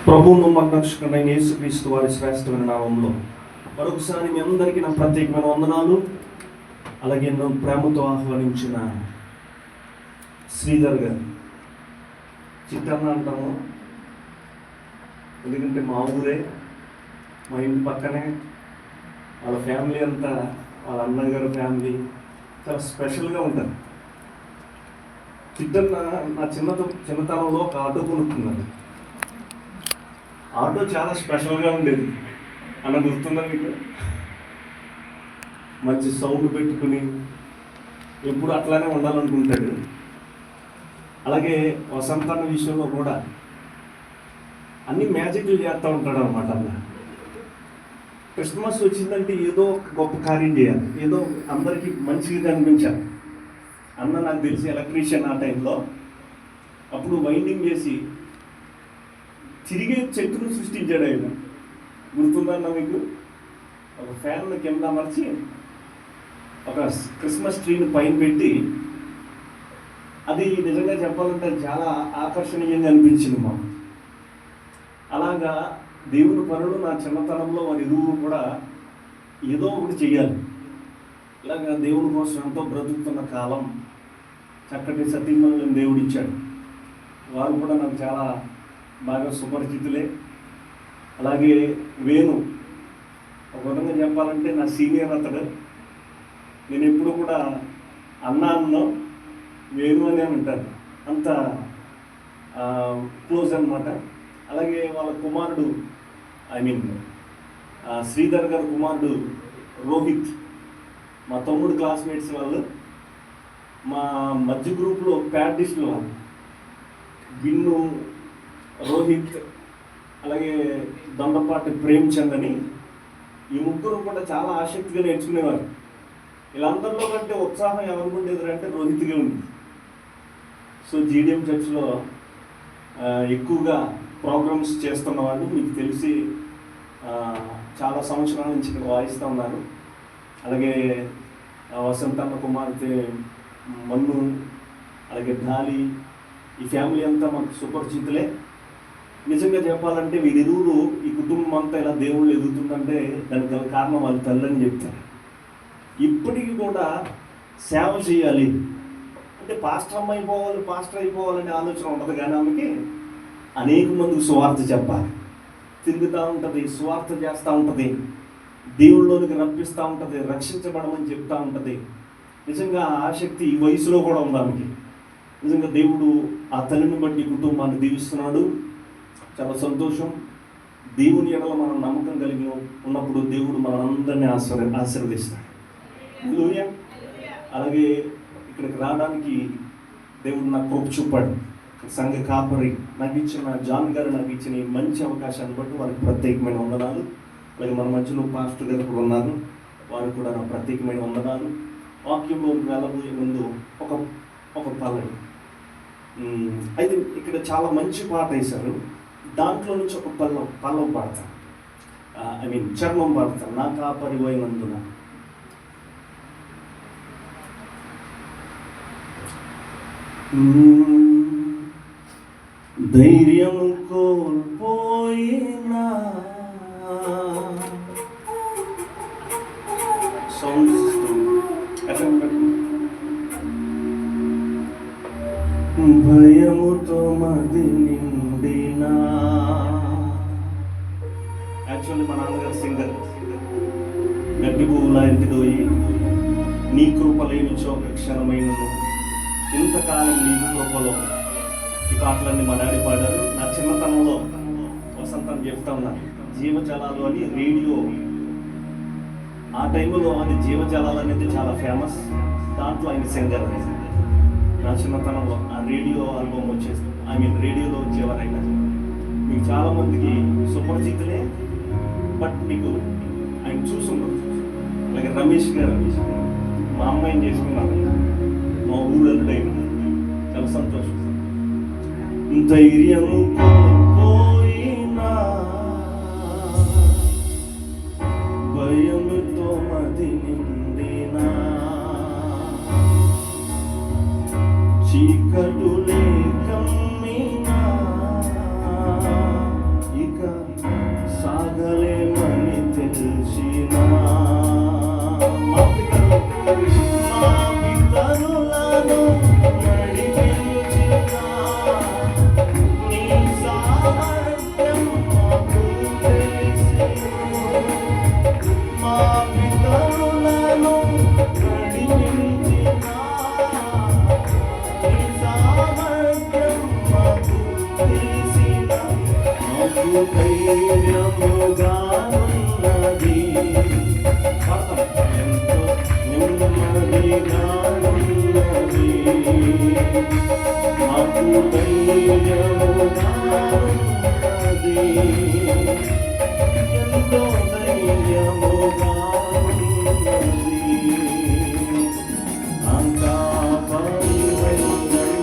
ప్రభువును మరణరక్షకుడైన యేసుక్రీస్తు వారి శ్రేష్టమైన నామంలో మరొకసారి మీ అందరికీ నా ప్రత్యేకమైన వందనాలు. అలాగే నన్ను ప్రేమతో ఆహ్వానించిన శ్రీధర్ గారు, చిట్టన్న అంటాము ఎందుకంటే మా ఊరే, మా ఇంటి పక్కనే. వాళ్ళ ఫ్యామిలీ అంతా, వాళ్ళ అన్నగారు ఫ్యామిలీ చాలా స్పెషల్గా ఉంటారు. చిట్టన్న నా చిన్నతనంలో ఒక ఆటో కొనుక్కున్నాను. ఆటో చాలా స్పెషల్గా ఉండేది అన్న, గుర్తుందా మీకు? మంచి సౌండ్ పెట్టుకుని ఎప్పుడు అట్లానే ఉండాలనుకుంటాడు. అలాగే వసంతన్న విషయంలో కూడా అన్ని మ్యాజిక్లు చేస్తూ ఉంటాడు అనమాట. అన్న క్రిస్మస్ వచ్చిందంటే ఏదో ఒక గొప్ప కార్యం చేయాలి, ఏదో అందరికీ మంచిగా కనిపించాలి. అన్న నాకు తెలిసి ఎలక్ట్రీషియన్ ఆ టైంలో. అప్పుడు వైండింగ్ చేసి తిరిగే చెట్టును సృష్టించాడు ఆయన. గుర్తుందన్న మీకు? ఒక ఫ్యాన్ కింద అమర్చి ఒక క్రిస్మస్ ట్రీని పైన పెట్టి, అది నిజంగా చెప్పాలంటే చాలా ఆకర్షణీయంగా అనిపించింది మాకు. అలాగా దేవుని పనులు నా చిన్నతనంలో వారి ఇరువురు కూడా ఏదో ఒకటి చెయ్యాలి. ఇలాగా దేవుని కోసం ఎంతో బ్రతుకుతున్న కాలం చక్కటి సతీమణులను దేవుడు ఇచ్చాడు. వారు కూడా నాకు చాలా బాగా సుపరిచితులే. అలాగే వేణు, ఒక విధంగా చెప్పాలంటే నా సీనియర్ అతడు. నేను ఎప్పుడు కూడా అన్నో వేణు అని అంటాను, అంత క్లోజ్ అనమాట. అలాగే వాళ్ళ కుమారుడు, శ్రీధర్ గారి కుమారుడు రోహిత్, మా తమ్ముడు క్లాస్మేట్స్ వాళ్ళు. మా మధ్య గ్రూప్లో ప్యాడిస్టులు వాళ్ళు బిన్ను, రోహిత్, అలాగే దొండపాటి ప్రేమ్చంద్ అని. ఈ ముగ్గురు కూడా చాలా ఆసక్తిగా నేర్చుకునేవారు. వీళ్ళందరిలో కంటే ఉత్సాహం ఎవరికి ఉండేది అంటే రోహిత్గా ఉంది. సో జీడిఎం చర్చ్లో ఎక్కువగా ప్రోగ్రామ్స్ చేస్తున్న వాళ్ళు మీకు తెలిసి చాలా సంవత్సరాల నుంచి ఇక్కడ వాయిస్తూ ఉన్నారు. అలాగే వసంతన్న కుమార్తె మన్ను, అలాగే డాలి, ఈ ఫ్యామిలీ అంతా మాకు సుపరిచితులే. నిజంగా చెప్పాలంటే వీరిరువురు, ఈ కుటుంబం అంతా ఇలా దేవుళ్ళు ఎదుగుతుందంటే దానికి గల కారణం వాళ్ళ తల్లని చెప్తారు. ఇప్పటికీ కూడా సేవ చేయాలి అంటే పాస్టర్ అయిపోవాలనే ఆలోచన ఉంటుంది. కానీ ఆమెకి అనేక మందికి సువార్త చెప్పాలి, తిరుగుతూ ఉంటుంది, సువార్త చేస్తూ ఉంటుంది, దేవుళ్ళలోనికి రప్పిస్తూ ఉంటుంది, రక్షించబడమని చెప్తూ ఉంటుంది. నిజంగా ఆసక్తి ఈ వయసులో కూడా ఉంది ఆమెకి. నిజంగా దేవుడు ఆ తల్లిని బట్టి కుటుంబాన్ని దీవిస్తున్నాడు. చాలా సంతోషం. దేవుని ఎడల మనం నమ్మకం కలిగి ఉన్నప్పుడు దేవుడు మనందరినీ ఆశీర్వదిస్తాడు. అలాగే ఇక్కడికి రావడానికి దేవుడు నాకు కృప చూపాడు. సంఘ కాపరి నాకు ఇచ్చిన జాన్ గారు నాకు ఇచ్చిన ఈ మంచి అవకాశాన్ని బట్టి వారికి ప్రత్యేకమైన వందనాలు. అలాగే మన మధ్యలో పాస్టర్ గారు కూడా ఉన్నారు, వారికి కూడా నా ప్రత్యేకమైన వందనాలు. వాక్యంలో వెళ్ళబోయే ముందు ఒక పల్లవి అయితే ఇక్కడ చాలా మంచి పాట వేశారు. దాంట్లో నుంచి ఒక పల్లవి పాడతాను, చరణం పాడతాను. నా కాపరి పోయినందున. ధైర్యము కోల్పోయినా భయముతో మది నిండినా. యాక్చువల్లీ మా నాన్నగారు సింగర్. గడ్డి పువ్వులా ఎంటిదోయి నీ కృప లేనిచో ఒక క్షణమైన ఇంతకాలం నీ కృపలో, ఈ పాటలన్నీ మా డాడీ పాడారు. నా చిన్నతనంలో వసంతం చెప్తా ఉన్నాను. జీవజలాలు అని రేడియో, ఆ టైంలో అది జీవజలాలు అనేది చాలా ఫేమస్. దాంట్లో ఆయన సింగర్. నా చిన్నతనంలో ఆ రేడియో ఆల్బమ్ వచ్చేసి రేడియోలో వచ్చేవారు ఆయన. మీకు చాలామందికి సుపరిచితులే, బట్ మీకు ఆయన చూసున్నారు. అలాగే రమేష్ గారు మా అమ్మాయిని చేసుకున్నారు, మా ఊళ్ళైన. చాలా సంతోషం. ధైర్యము పోయినా భయముతో మది నిండినా, చీకటులే కమ్మినా నాకు ధైర్యముగానున్నది. ఎంతో నెమ్మదిగానున్నది. నాకు ధైర్యముగానున్నది. ఎంతో ధైర్యముగానున్నది. అంతా పరివైనందున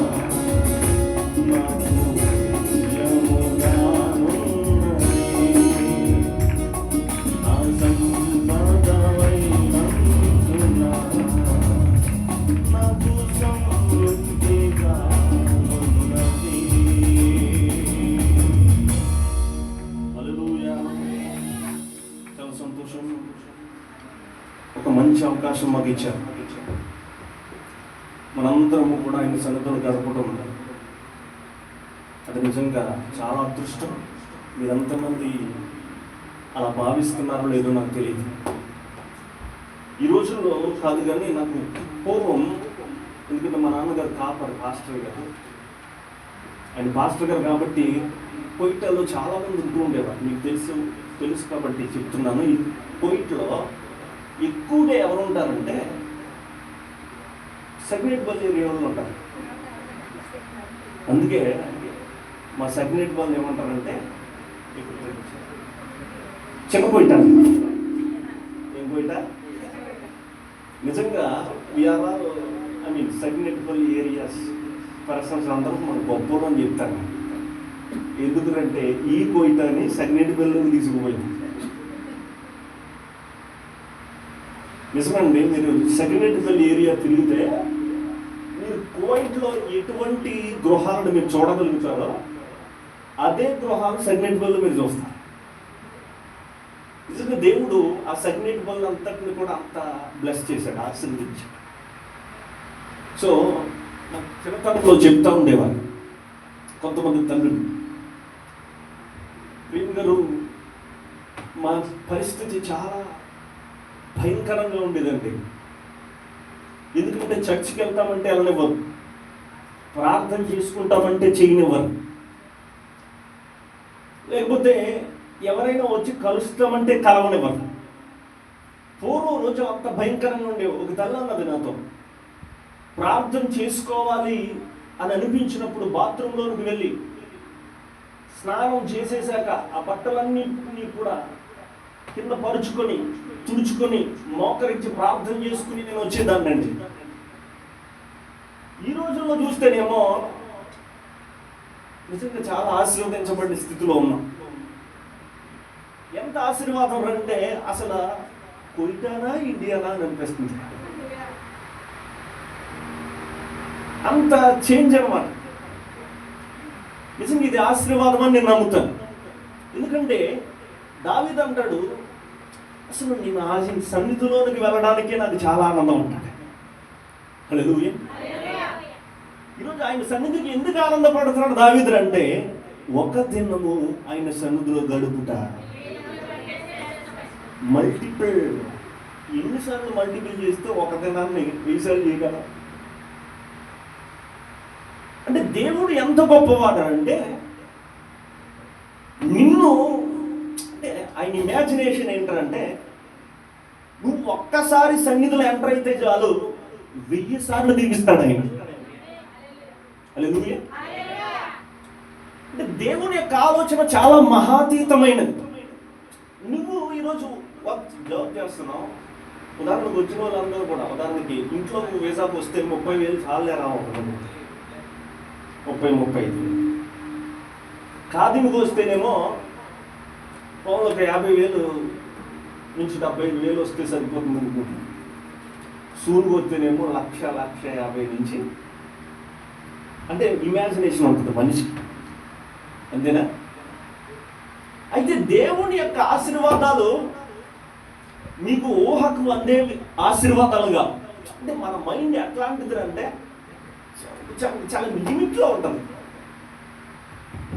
నాకు ధైర్యముగానున్నది. నా సంపదవైనందున నాకు సమృద్ధిగానున్నది. హల్లెలూయా. చాలా సంతోషం. ఒక మంచి అవకాశం మాకు ఇచ్చారు. మనందరము కూడా ఆయన సన్నిధిలో గడపడం అది నిజంగా చాలా అదృష్టం. మీరంతమంది అలా భావిస్తున్నారో లేదో నాకు తెలియదు. ఈ రోజుల్లో కాదు కానీ నాకు పూర్వం, ఎందుకంటే మా నాన్నగారు కాపర్ పాస్టర్ గారు, ఆయన పాస్టర్ గారు కాబట్టి కోయిటలో చాలామంది ఉంటూ ఉండేవారు. మీకు తెలుసు కాబట్టి చెప్తున్నాను. ఈ కోయిట్లో ఎక్కువగా ఎవరు ఉంటారంటే సగ్నేట్పల్లి ఏరియాలో ఉంటారు. అందుకే మా సగ్నేట్పల్లి ఏమంటారంటే చిన్న కోయిట. ఏం కోయిట? నిజంగా వీఆర్ ఆల్ సగ్నేట్పల్లి ఏరియాస్ పర్సన్స్ అందరూ మన గొప్పలు అని చెప్తారు. ఎందుకంటే ఈ కోయిటని సగ్నేట్పల్లిలోకి తీసుకుపోయింది. నిజమండి, మీరు సగ్నేట్పల్లి ఏరియా తిరిగితే మీరు కోయిట్లో ఎటువంటి గృహాలను మీరు చూడగలుగుతారో అదే గృహాలు సగ్నేట్పల్లిలో మీరు చూస్తారు. నిజంగా దేవుడు ఆ సగ్నేట్పల్లి అంతటిని కూడా అంత బ్లెస్ చేశాడు, ఆశీర్వదించాడు. సో నాకు చిన్నతనంలో చెప్తా ఉండేవారు కొంతమంది తండ్రులు, ప్రేమ్ గారు మా పరిస్థితి చాలా భయంకరంగా ఉండేదండి. ఎందుకంటే చర్చికి వెళ్తామంటే వెళ్ళనివ్వరు, ప్రార్థన చేసుకుంటామంటే చేయనివ్వరు, లేకపోతే ఎవరైనా వచ్చి కలుస్తామంటే కలవనివ్వరు. పూర్వం రోజు అంత భయంకరంగా ఉండేవి. ఒక తల్లి అన్నది నాతో, ప్రార్థన చేసుకోవాలి అని అనిపించినప్పుడు బాత్రూంలోనికి వెళ్ళి స్నానం చేసేసాక ఆ బట్టలన్నీ కూడా కింద పరుచుకొని తుడుచుకొని మోకరించి ప్రార్థన చేసుకుని నేను వచ్చేదాన్ని అండి. ఈ రోజుల్లో చూస్తేనేమో నిజంగా చాలా ఆశీర్వదించబడిన స్థితిలో ఉన్నాం. ఎంత ఆశీర్వాదం అంటే అసలు కోయిటానా ఇండియానా అని అనిపిస్తుంది. అంత చేంజ్ అన్నమాట. నిజంగా ఇది ఆశీర్వాదం అని నేను నమ్ముతాను. ఎందుకంటే దావీదు అంటాడు, అసలు నేను ఆయన సన్నిధిలోనికి వెళ్ళడానికే నాకు చాలా ఆనందం అంటాడు. హల్లెలూయా. ఈరోజు ఆయన సన్నిధికి ఎందుకు ఆనందపడుతున్నాడు దావీదు అంటే, ఒక దినము ఆయన సన్నిధిలో గడుపుట మల్టిపుల్. ఎన్నిసార్లు మల్టిపుల్ చేస్తే ఒక దినాన్ని రీసార్లు చేయగల. అంటే దేవుడు ఎంత గొప్పవాడు అంటే, నిన్ను అంటే ఆయన ఇమాజినేషన్ ఏంటంటే, నువ్వు ఒక్కసారి సన్నిధిలో ఎంటర్ అయితే చాలు 1000 సార్లు దీవిస్తాడు ఆయన. హల్లెలూయా. అంటే దేవుని యొక్క ఆలోచన చాలా మహాతీతమైనది. నువ్వు ఈరోజు జాబ్ చేస్తున్నావు, ఉదాహరణకు వచ్చిన వాళ్ళందరూ కూడా, ఉదాహరణకి ఇంట్లో నువ్వు వీసాకు వస్తే 30,000 చాలే రావు, 30-35. ఖాదీకి వస్తేనేమో ఒక 50,000 నుంచి 75,000 వస్తే సరిపోతుంది అనుకుంటున్నాను. సూర్యుకు వస్తేనేమో 1,50,000 నుంచి, అంటే ఇమాజినేషన్ ఉంటుంది మనిషికి, అంతేనా? అయితే దేవుని యొక్క ఆశీర్వాదాలు మీకు ఊహకు అందేవి ఆశీర్వాదాలుగా. అంటే మన మైండ్ ఎట్లాంటిది అంటే చాలా లిమిట్లో ఉంటుంది.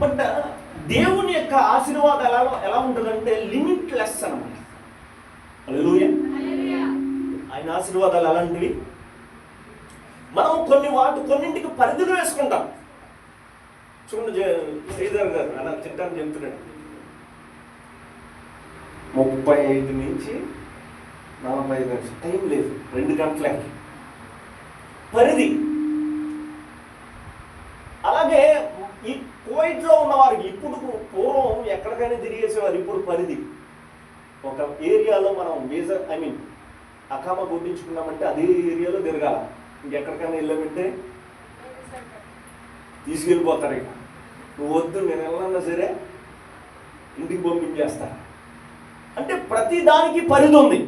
బట్ దేవుని యొక్క ఆశీర్వాదం ఎలా ఉంటుందంటే లిమిట్లెస్ అన్నమాట. హల్లెలూయా. ఆయన ఆశీర్వాదాలు అలాంటివి. మనం కొన్నింటికి పరిధులు వేసుకుంటాం. చూడండి శ్రీధర్ గారు అలా చిట్టాన్ని చెప్తున్నాడు, 35 నుంచి 45 నిమిషాలు టైం లేదు, 2 గంటలకి పరిధి. అలాగే ఈ కోవిడ్లో ఉన్నవారికి ఇప్పుడు, పూర్వం ఎక్కడికైనా తిరిగేసేవారు, ఇప్పుడు పరిధి. ఒక ఏరియాలో మనం మేజర్ అకామా కొట్టించుకున్నామంటే అదే ఏరియాలో తిరగాల. ఇంకెక్కడికైనా వెళ్ళామంటే తీసుకెళ్ళిపోతారు. ఇక నువ్వు వద్దు, నేను వెళ్ళన్నా సరే ఇంటికి పంపించేస్తా. అంటే ప్రతి దానికి పరిధి ఉంది.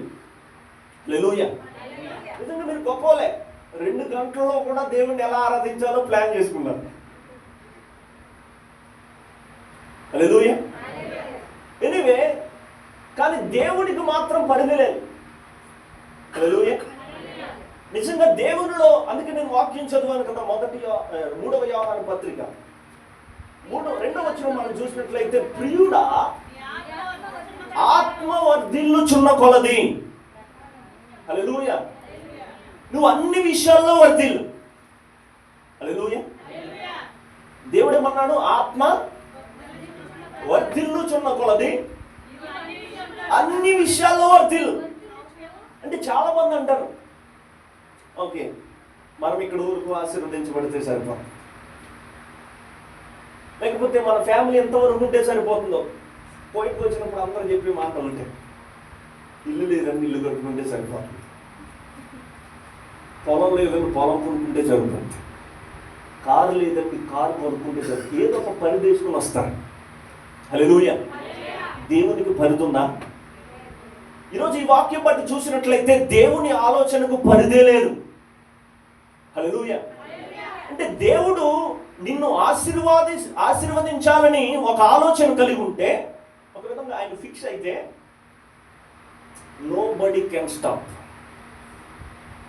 హల్లెలూయా. నిజంగా మీరు గొప్పలే, 2 గంటల్లో కూడా దేవుణ్ణి ఎలా ఆరాధించాలో ప్లాన్ చేసుకున్నారు. హల్లెలూయా. ఎనీవే, కానీ దేవుడికి మాత్రం పరిధి లేదు. హల్లెలూయా. నిజంగా దేవునిలో, అందుకే నేను వాక్యం చదివాను కదా, 3వ యోహాను పత్రిక 2వ వచనం మనం చూసినట్లయితే, ప్రియుడా ఆత్మ వర్ధిల్లుచున్న కొలది. హల్లెలూయా. నువ్వు అన్ని విషయాల్లో వర్ధిల్లు. హల్లెలూయా. దేవుడు ఏమన్నాడు? ఆత్మ వర్ధిల్లుచున్న కొలది అన్ని విషయాల్లో వర్ధిల్లు. అంటే చాలా మంది అంటారు, ఓకే మనం ఇక్కడ ఊరుకు ఆశీర్వదించబడితే సరిపోతుంది, లేకపోతే మన ఫ్యామిలీ ఎంతవరకు ఉంటే సరిపోతుందో. పోయికి వచ్చినప్పుడు అందరూ చెప్పే మాటలు ఉంటాయి, ఇల్లు లేదని ఇల్లు కట్టుకుంటే సరిపోతుంది, పొలం లేదని పొలం కొనుక్కుంటే సరిపోతుంది, కారు లేదని కారు కొనుక్కుంటే సరిపోతుంది. ఏదో ఒక పని తీసుకుని వస్తారు. హల్లెలూయా. దేవునికి పరిధి ఉందా? ఈరోజు ఈ వాక్యం బట్టి చూసినట్లయితే దేవుని ఆలోచనకు పరిధే లేదు. హల్లెలూయా. అంటే దేవుడు నిన్ను ఆశీర్వదించాలని ఒక ఆలోచన కలిగి ఉంటే, ఒక విధంగా ఆయన ఫిక్స్ అయితే, నోబడీ కెన్ స్టాప్.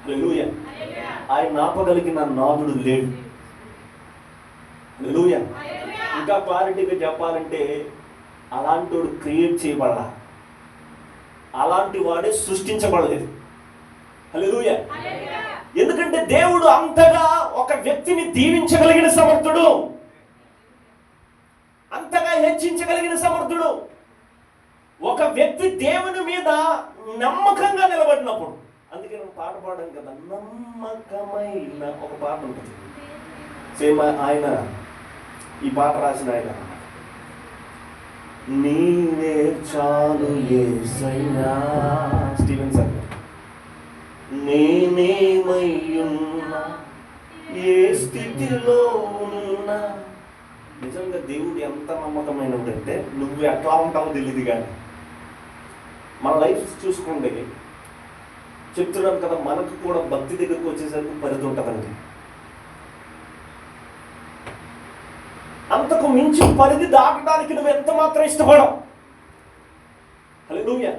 హల్లెలూయా. ఆయన ఆపగలిగిన నాదుడు లేడు. హల్లెలూయా. ఇంకా క్లారిటీగా చెప్పాలంటే, అలాంటి వాడు క్రియేట్ చేయబడాల, అలాంటి వాడే సృష్టించబడలేదు. హల్లెలూయా. ఎందుకంటే దేవుడు అంతగా ఒక వ్యక్తిని దీవించగలిగిన సమర్థుడు, అంతగా హెచ్చించగలిగిన సమర్థుడు. ఒక వ్యక్తి దేవుని మీద నమ్మకంగా నిలబడినప్పుడు, అందుకే నేను పాట పాడాను కదా, నమ్మకమైన ఒక పాట ఉంటుంది. సేమ్ ఆయన ఈ పాట రాసిన ఆయన, నీవే చాలు యేసయ్యా, స్టీవెన్ సార్, నేనేమయ్యున్నా ఏ స్థితిలో ఉన్నా. నిజంగా దేవుడు ఎంత నమ్మకమైనదంటే, నువ్వు ఎట్లా ఉంటావో తెలియదు, కానీ మన లైఫ్ చూసుకోండి. చెప్తున్నాను కదా, మనకు కూడా భక్తి దగ్గరకు వచ్చేసరికి పరిధి ఉంటుందండి. అంతకు మించి పరిధి దాటడానికి నువ్వు ఎంత మాత్రం ఇష్టపడవు. హల్లెలూయా.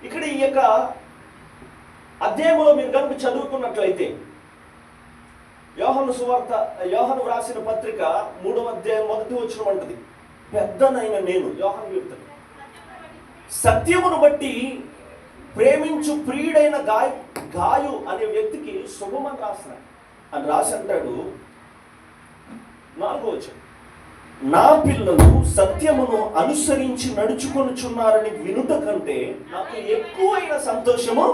ఇక్కడ ఈ యొక్క అధ్యాయంలో మీరు కనుక చదువుకున్నట్లయితే, యోహాను వ్రాసిన పత్రిక 3వ అధ్యాయం 1వ వచనం అంటది, పెద్దనైన నేను, యోహాను చెప్తాడు, సత్యమును బట్టి ప్రేమించు ప్రియుడైన గాయు అనే వ్యక్తికి శుభమని రాసి అంటాడు. 4వ వచనం, నా పిల్లలు సత్యమును అనుసరించి నడుచుకొనుచున్నారని వినుట కంటే నాకు ఎక్కువైన సంతోషము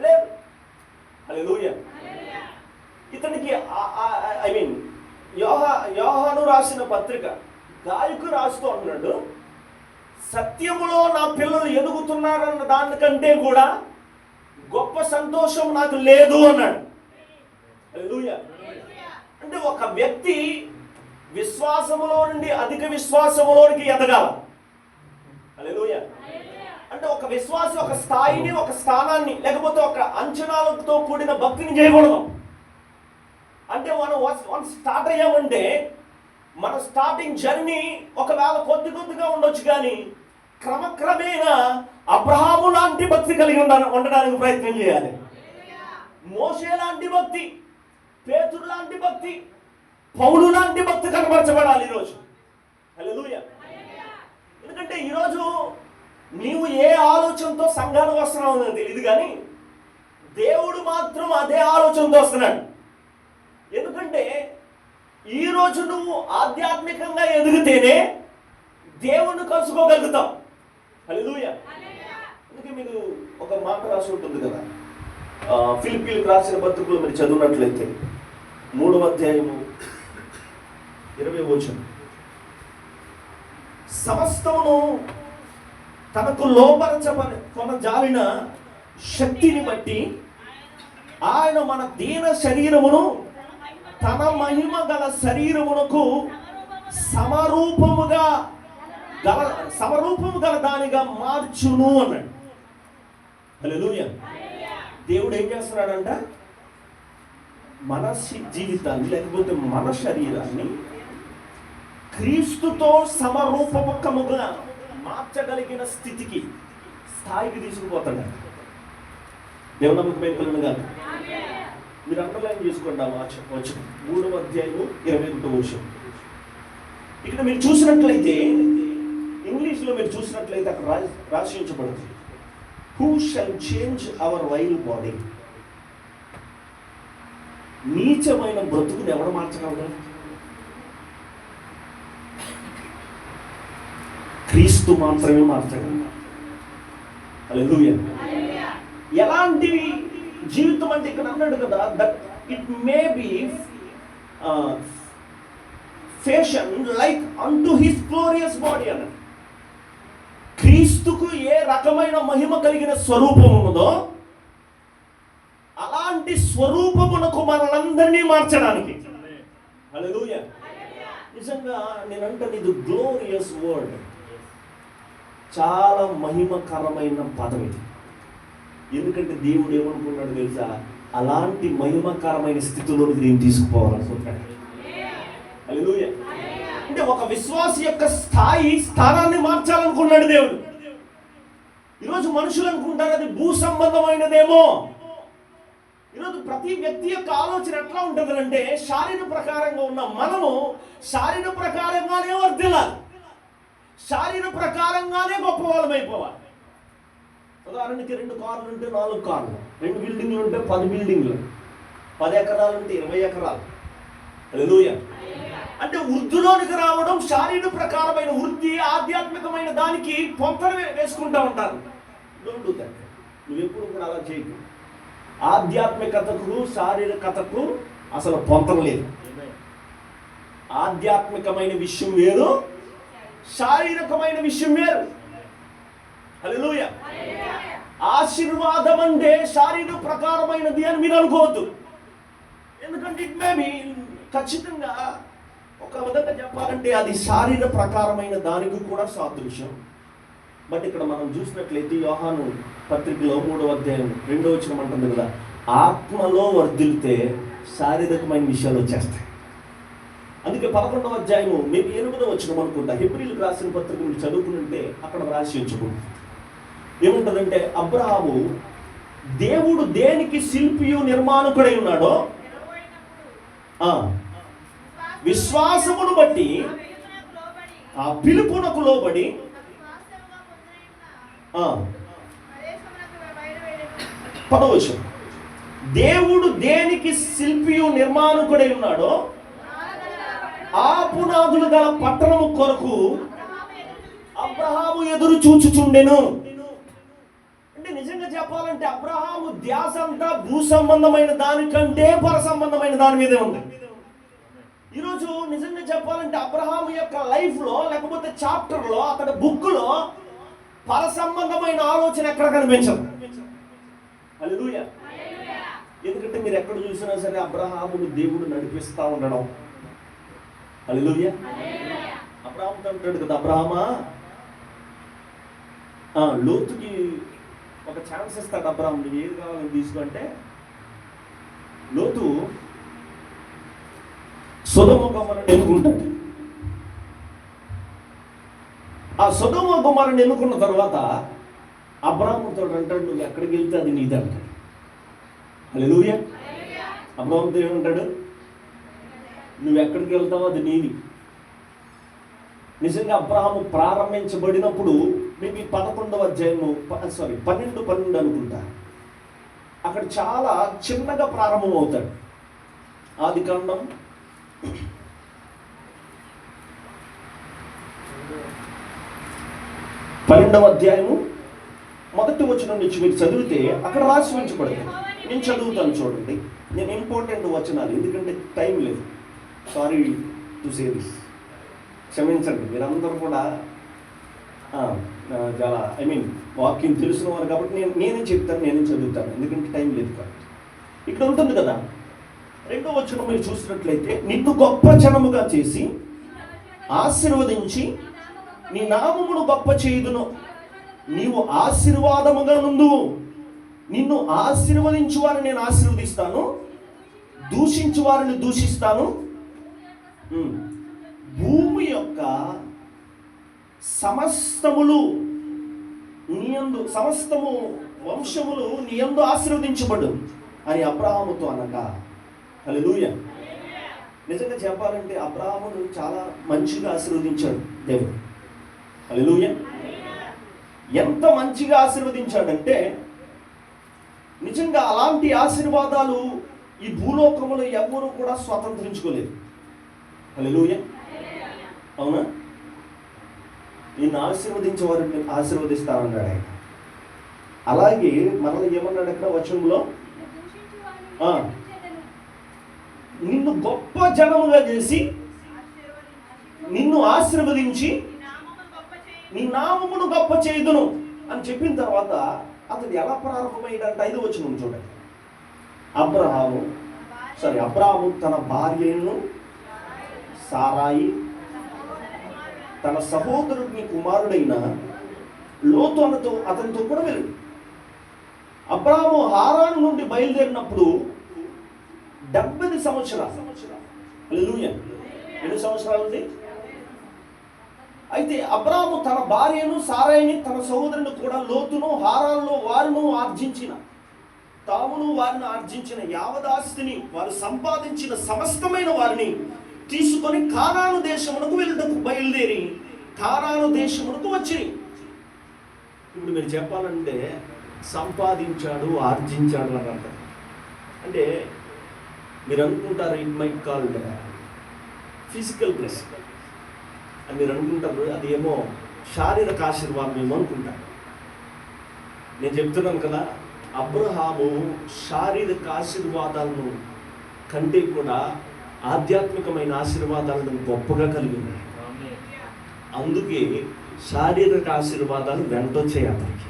లేదు. హల్లెలూయా. ఇతనికి యోహాను రాసిన పత్రిక గాయకు రాస్తూ అన్నాడు, సత్యములో నా పిల్లలు ఎదుగుతున్నారన్న దానికంటే కూడా గొప్ప సంతోషం నాకు లేదు అన్నాడు. హల్లెలూయా. అంటే ఒక వ్యక్తి విశ్వాసములో నుండి అధిక విశ్వాసములోనికి ఎదగాల. హల్లెలూయా. అంటే ఒక విశ్వాసి ఒక స్థాయిని, ఒక స్థానాన్ని, లేకపోతే ఒక అంచనాలతో కూడిన భక్తిని చేయకూడదు. అంటే మనం స్టార్ట్ అయ్యామంటే మన స్టార్టింగ్ జర్నీ ఒకవేళ కొద్దిగా ఉండొచ్చు, కానీ క్రమక్రమేణా అబ్రహాము లాంటి భక్తి కలిగి ఉండడానికి ప్రయత్నం చేయాలి. మోషే లాంటి భక్తి, పేతురు లాంటి భక్తి, పౌలు లాంటి భక్తి కనబరచబడాలి ఈరోజు. హల్లెలూయా. ఎందుకంటే ఈరోజు నీవు ఏ ఆలోచనతో సంఘానికి వస్తున్నావు తెలియదు, కానీ దేవుడు మాత్రం అదే ఆలోచనతో వస్తున్నాడు. ఎందుకంటే ఈరోజు నువ్వు ఆధ్యాత్మికంగా ఎదిగితేనే దేవుణ్ణి కలుసుకోగలుగుతావు. హల్లెలూయా. అందుకే మీకు ఒక మాట రాసి ఉంటుంది కదా, ఫిలిప్పీలకు రాసిన పత్రికలో మీరు చదివినట్లయితే 3వ అధ్యాయము 20వ వచనం, సమస్తమును తనకు లోపరచకొనజాలిన శక్తిని బట్టి ఆయన మన దీన శరీరమును తన మహిమ గల శరీరమునకు సమరూపము గల దానిగా మార్చును అన్నాడు. హల్లెలూయా. దేవుడు ఏం చేస్తున్నాడంట, మన జీవితాన్ని లేకపోతే మన శరీరాన్ని క్రీస్తుతో సమరూపముగా మార్చగలిగిన స్థాయికి తీసుకుపోతాడు. దేవుని నమ్మకమైన పిల్లలు కాదు. మీరు అండర్లైన్ చేసుకోండి ఆ వచనం, 3వ అధ్యాయము 21వ వచనం. ఇక్కడ మీరు చూసినట్లయితే, ఇంగ్లీష్లో మీరు చూసినట్లయితే అక్కడ రాసి ఉంచబడింది, who shall change our while body. నీచమైన బ్రతుకుని ఎవరు మార్చగలరు? క్రీస్తు మాత్రమే మార్చగలరు. హల్లెలూయా. ఎలాంటి జీవితం అంటే ఇక్కడ అన్నాడు కదా, that it may be fashion like unto his glorious body అన్నాడు. క్రీస్తుకు ఏ రకమైన మహిమ కలిగిన స్వరూపం ఉన్నదో అలాంటి స్వరూపమునకు మనందరినీ మార్చడానికి. హల్లెలూయా. నిజంగా నేనంటే ఇది గ్లోరియస్ వర్డ్, చాలా మహిమకరమైన పదం ఇది. ఎందుకంటే దేవుడు ఏమనుకున్నాడు తెలుసా, అలాంటి మహిమకరమైన స్థితిలోకి నేను తీసుకుపోవాలనుకుంటాడు. హల్లెలూయా. అంటే ఒక విశ్వాసి యొక్క స్థానాన్ని మార్చాలనుకున్నాడు దేవుడు. ఈరోజు మనుషులు అనుకుంటారు అది భూ సంబంధమైనదేమో. ఈరోజు ప్రతి వ్యక్తి యొక్క ఆలోచన ఎట్లా ఉంటుందంటే, శారీర ప్రకారంగా ఉన్న మనము శారీర ప్రకారంగానే వర్ధిల్లాలి, శారీర ప్రకారంగానే గొప్ప వాళ్ళం అయిపోవాలి. ఉదాహరణకి 2 కార్లు ఉంటే 4 కార్లు, 2 బిల్డింగ్లు ఉంటే 10 బిల్డింగ్లు, 10 ఎకరాలు ఉంటే 20 ఎకరాలు. హల్లెలూయా. అంటే వృద్ధిలోనికి రావడం, శారీర ప్రకారమైన వృద్ధి ఆధ్యాత్మికమైన దానికి పొంతన వేసుకుంటూ ఉంటారు. Don't do that. నువ్వు ఎప్పుడు కూడా అలా చేయకు. ఆధ్యాత్మికతకు శారీరకతకు అసలు పొంతన లేదు. ఆధ్యాత్మికమైన విషయం వేరు, శారీరకమైన విషయం వేరు. హల్లెలూయా. ఆశీర్వాదం అంటే శారీర ప్రకారమైనది అని మీరు అనుకోవద్దు. ఎందుకంటే ఇట్ మే బి ఖచ్చితంగా ఒక విధంగా చెప్పాలంటే అది శారీర ప్రకారమైన దానికి కూడా సాదృశ్యం. బట్ ఇక్కడ మనం చూసినట్లయితే యోహాను పత్రికలో 3వ అధ్యాయం 2వ వచనం అంటుంది కదా, ఆత్మలో వర్ధిల్లితే శారీరకమైన విషయాలు వచ్చేస్తాయి. అందుకే 11వ అధ్యాయము మేము 8వ వచనం అనుకుంటా, హెబ్రీయులకు రాసిన పత్రిక మీరు చదువుకుంటే అక్కడ రాసి ఉంచుకుంటాం. ఏముంటుందంటే, అబ్రహాము దేవుడు దేనికి శిల్పియు నిర్మాణకుడై ఉన్నాడో విశ్వాసమును బట్టి ఆ పిలుపునకు లోబడి పదవచ్చు, దేవుడు దేనికి శిల్పియు నిర్మాణకుడై ఉన్నాడో ఆ పునాదులు గల పట్టణము కొరకు అబ్రహాము ఎదురు చూచుచుండెను. అంటే నిజంగా చెప్పాలంటే అబ్రహాము ధ్యాస అంతా భూ సంబంధమైన దానికంటే పర సంబంధమైన దాని మీదే ఉంది. ఈరోజు నిజంగా చెప్పాలంటే అబ్రహాము యొక్క లైఫ్లో లేకపోతే చాప్టర్లో, అతడి బుక్లో పర సంబంధమైన ఆలోచన ఎక్కడ కనిపించదు. హల్లెలూయా. ఎందుకంటే మీరు ఎక్కడ చూసినా సరే అబ్రహామును దేవుడు నడిపిస్తా ఉండడం. హల్లెలూయా. అబ్రహాముతో అంటాడు కదా, అబ్రహామా లోతుకి ఒక ఛాన్స్ ఇస్తాడు. అబ్రహాం నువ్వు ఏది కావాలని తీసుకుంటే, లోతు సొదొమ గొమొర్రాను ఎన్నుకుంటాడు. ఆ సొదొమ గొమొర్రాను ఎన్నుకున్న తర్వాత అబ్రహాముతో అంటాడు, నువ్వు ఎక్కడికి వెళ్తే అది నీదే అంటాడు. హల్లెలూయా. అబ్రహాముతో ఏమంటాడు, నువ్వు ఎక్కడికి వెళ్తావో అది నీది. నిజంగా అబ్రహాము ప్రారంభించబడినప్పుడు మీకు 11వ అధ్యాయము 12 అనుకుంటా, అక్కడ చాలా చిన్నగా ప్రారంభం అవుతాడు. ఆదికాండం 12వ అధ్యాయము మొదటి వచనం నుంచి మీరు చదివితే అక్కడ రాసి ఉంచబడింది. నేను చదువుతాను చూడండి. నేను ఇంపార్టెంట్ వచనాలు, ఎందుకంటే టైం లేదు. సారీ టు సే దిస్, క్షమించండి. మీరందరూ కూడా చాలా వాక్యం తెలిసిన వారు కాబట్టి నేనే చెప్తాను, నేనే చదువుతాను, ఎందుకంటే టైం లేదు కాబట్టి. ఇక్కడ ఉంటుంది కదా 2వ వచనం మీరు చూసినట్లయితే, నిన్ను గొప్ప జనముగా చేసి ఆశీర్వదించి నీ నామమును గొప్ప చేయుదును, నీవు ఆశీర్వాదముగా నుండు. నిన్ను ఆశీర్వదించు వారిని నేను ఆశీర్వదిస్తాను, దూషించు వారిని దూషిస్తాను. భూమి యొక్క సమస్తములు నీయందు, సమస్తము వంశములు నీయందు ఆశీర్వదించబడు అని అబ్రాహాముతో అనగా. హల్లెలూయా. నిజంగా చెప్పాలంటే అబ్రాహామును చాలా మంచిగా ఆశీర్వదించాడు దేవుడు. హల్లెలూయా. ఎంత మంచిగా ఆశీర్వదించాడంటే, నిజంగా అలాంటి ఆశీర్వాదాలు ఈ భూలోకములో ఎవరు కూడా స్వతంత్రించుకోలేదు. హల్లెలూయా. అవునా? నిన్ను ఆశీర్వదించే వారిని ఆశీర్వదిస్తానన్నాడు ఆయన. అలాగే మనల్ని ఏమన్నాడు అక్కడ వచనంలో, నిన్ను గొప్ప జనముగా చేసి నిన్ను ఆశీర్వదించి నీ నామమును గొప్ప చేయుదును అని చెప్పిన తర్వాత అతడు ఎలా ప్రారంభమయ్యాడంటే 5వ వచనం చూడండి. అబ్రాహాము తన భార్యను సారాయి, తన సహోదరుడిని కుమారుడైన లోతు అతనితో కూడా వెళ్ళి. అబ్రాహాము హారాను నుండి బయలుదేరినప్పుడు 70 సంవత్సరాలు. హల్లెలూయా. ఎన్ని సంవత్సరాలు ఉంది? అయితే అబ్రాహాము తన భార్యను సారాయిని, తన సహోదరుని కూడా లోతును హారాన్లో వారిను ఆర్జించిన, తామును వారిని ఆర్జించిన యావదాస్తిని, వారు సంపాదించిన సమస్తమైన వారిని తీసుకొని కానాను దేశమునకు వెళ్ళటకు బయలుదేరి కానాను దేశమునకు వచ్చి. ఇప్పుడు మీరు చెప్పాలంటే సంపాదించాడు, ఆర్జించాడు అని అంటారు. అంటే మీరు అనుకుంటారు it might called physical blessing అని మీరు అనుకుంటారు, అది ఏమో శారీరక ఆశీర్వాదం ఏమో అనుకుంటారు. నేను చెప్తున్నాను కదా, అబ్రహాము శారీరక ఆశీర్వాదాలను కంటే కూడా ఆధ్యాత్మికమైన ఆశీర్వాదాలను గొప్పగా కలిగి ఉన్నాయి. అందుకే శారీరక ఆశీర్వాదాలు వెంటొచ్చాయి అతనికి.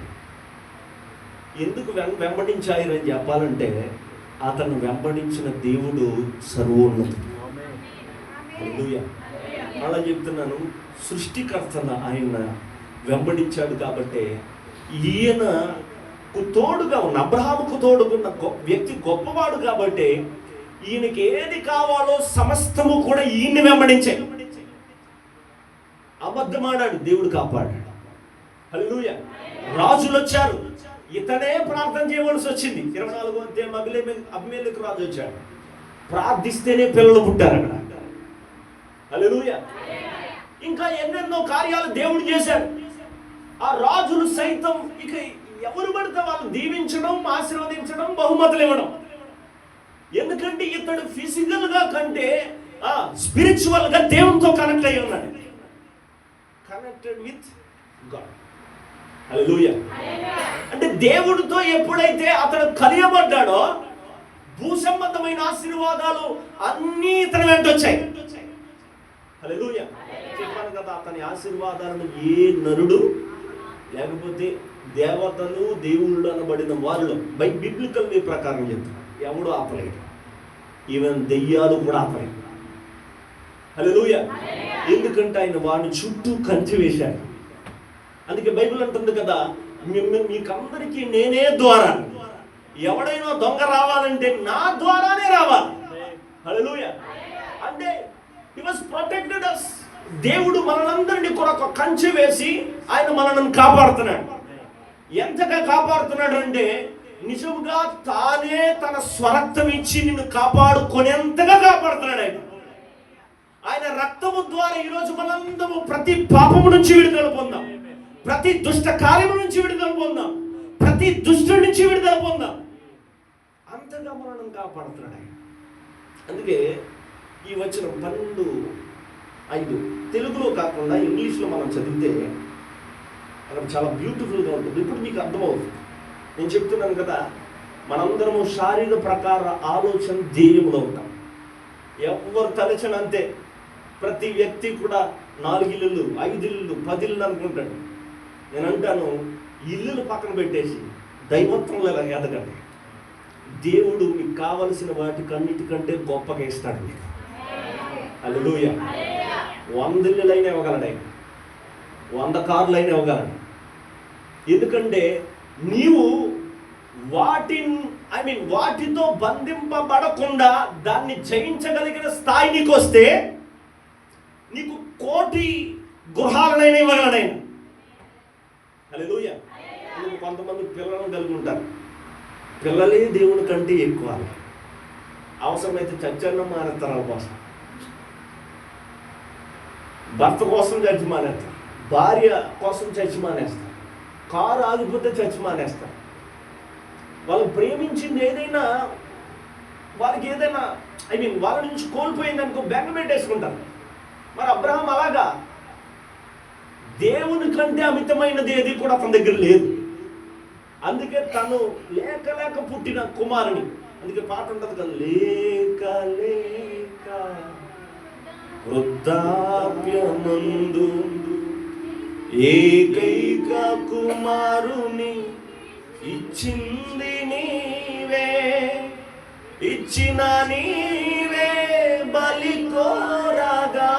ఎందుకు వెంబడించాయని చెప్పాలంటే, అతను వెంబడించిన దేవుడు సర్వోన్నతుడు. హల్లెలూయా. అలా చెప్తున్నాను, సృష్టికర్తన ఆయన వెంబడించాడు కాబట్టి, ఈయనకు తోడుగా ఉన్న, అబ్రహాముకు తోడుగున్న వ్యక్తి గొప్పవాడు కాబట్టి, ఈయనకి ఏది కావాలో సమస్తము కూడా ఈయన్ని వెంబడించాయి. అబద్ధమాడాడు, దేవుడు కాపాడాడు. హల్లెలూయా. రాజులు వచ్చారు, ఇతనే ప్రార్థన చేయవలసి వచ్చింది. 24వ అధ్యాయం అబీమెలెకు రాజు వచ్చాడు, ప్రార్థిస్తేనే పిల్లలు పుట్టారు అక్కడ. హల్లెలూయా. ఇంకా ఎన్నెన్నో కార్యాలు దేవుడు చేశాడు. ఆ రాజులు సైతం ఇక ఎవరు పడితే వాళ్ళు దీవించడం, ఆశీర్వదించడం, బహుమతులు ఇవ్వడం. ఎందుకంటే ఇతడు ఫిజికల్ గా కంటే స్పిరిచువల్ గా దేవునితో కనెక్ట్ అయ్యి ఉన్నాడు, కనెక్టెడ్ విత్ గాడ్. హల్లెలూయా. అంటే దేవుడితో ఎప్పుడైతే అతడు కలియబడ్డాడో, భూ సంబంధమైన ఆశీర్వాదాలు అన్నీ ఇతని వెంట వచ్చాయి. హల్లెలూయా. చెప్పాను కదా, అతని ఆశీర్వాదాలను ఏ నరుడు, లేకపోతే దేవతలు, దేవుళ్ళు అనబడిన వారిలో బిబ్లికల్ వే ప్రకారం చెప్తారు, ఎవడు ఆపలేడు. ఈవెన్ దెయ్యాలు కూడా ఆపలేడు. హల్లెలూయా. ఎందుకంటే ఆయన వాడిని చుట్టూ కంచి వేశాడు. అందుకే బైబిల్ అంటుంది కదా, మీకందరికీ నేనే ద్వారా. ఎవడైనా దొంగ రావాలంటే నా ద్వారానే రావాలి. హల్లెలూయా. అంటే he was protected us. దేవుడు మనలందరినీ కొరకు కంచె వేసి ఆయన మనల్ని కాపాడుతున్నాడు. ఎంతగా కాపాడుతున్నాడు అంటే, నిజంగా తానే తన స్వరక్తం ఇచ్చి నిన్ను కాపాడుకునేంతగా కాపాడుతున్నాడు ఆయన. ఆయన రక్తము ద్వారా ఈరోజు మనందరము ప్రతి పాపము నుంచి విడుదల పొందాం, ప్రతి దుష్ట కార్యము నుంచి విడుదల పొందాం, ప్రతి దుష్టుడి నుంచి విడుదల పొందాం. అంతగా మనల్ని కాపాడుతున్నాడు ఆయన. అందుకే ఈ వచనం 12:5 తెలుగులో కాకుండా ఇంగ్లీష్లో మనం చదివితే, అక్కడ చాలా బ్యూటిఫుల్గా ఉంటుంది. ఇప్పుడు మీకు అర్థమవుతుంది. నేను చెప్తున్నాను కదా, మనందరము శారీర ప్రకార ఆలోచన ధ్యేయంలో ఉంటాం. ఎవరు తలచన అంతే. ప్రతి వ్యక్తి కూడా 4 ఇల్లులు, 5 ఇల్లులు, 10 ఇల్లులు అనుకుంటాడు. నేను అంటాను, ఇల్లులు పక్కన పెట్టేసి దైవత్వంలో ఎదగండి. దేవుడు మీకు కావలసిన వాటికన్నిటికంటే గొప్పగా ఇస్తాడు మీకు. హల్లెలూయా. 100 ఇల్లులైనా ఇవ్వగలడు ఆయన, 100 కార్లైనా ఇవ్వగలడు. ఎందుకంటే నీవు వాటితో బంధింపబడకుండా దాన్ని జయించగలిగిన స్థాయి నీకు వస్తే నీకు 1,000,000 గృహాలనైనా ఇవ్వగలడు ఆయన. హల్లెలూయా. కొంతమంది పిల్లలను కలిగి ఉంటారు. పిల్లలే దేవుని కంటే ఎక్కువ. అవసరమైతే చచ్చన్న మానేస్తారు వాళ్ళ కోసం. భర్త కోసం చచ్చి మానేస్తారు, భార్య కోసం చచ్చి మానేస్తారు, కారు ఆగిపోతే చచ్చి మానేస్తారు. వాళ్ళు ప్రేమించింది ఏదైనా, వాళ్ళకి ఏదైనా వాళ్ళ నుంచి కోల్పోయింది అనుకో బెంగ పెట్టేసుకుంటారు. మరి అబ్రహాం అలాగా, దేవుని కంటే అమితమైనది ఏది కూడా అతని దగ్గర లేదు. అందుకే తను లేక పుట్టిన కుమారుని, అందుకే పాట ఉంటుంది కదా, లేక లేక వృద్ధాప్యమందు ఏకైక కుమారుని ఇచ్చింది నీవే, ఇచ్చిన నీవే బలి కోరగా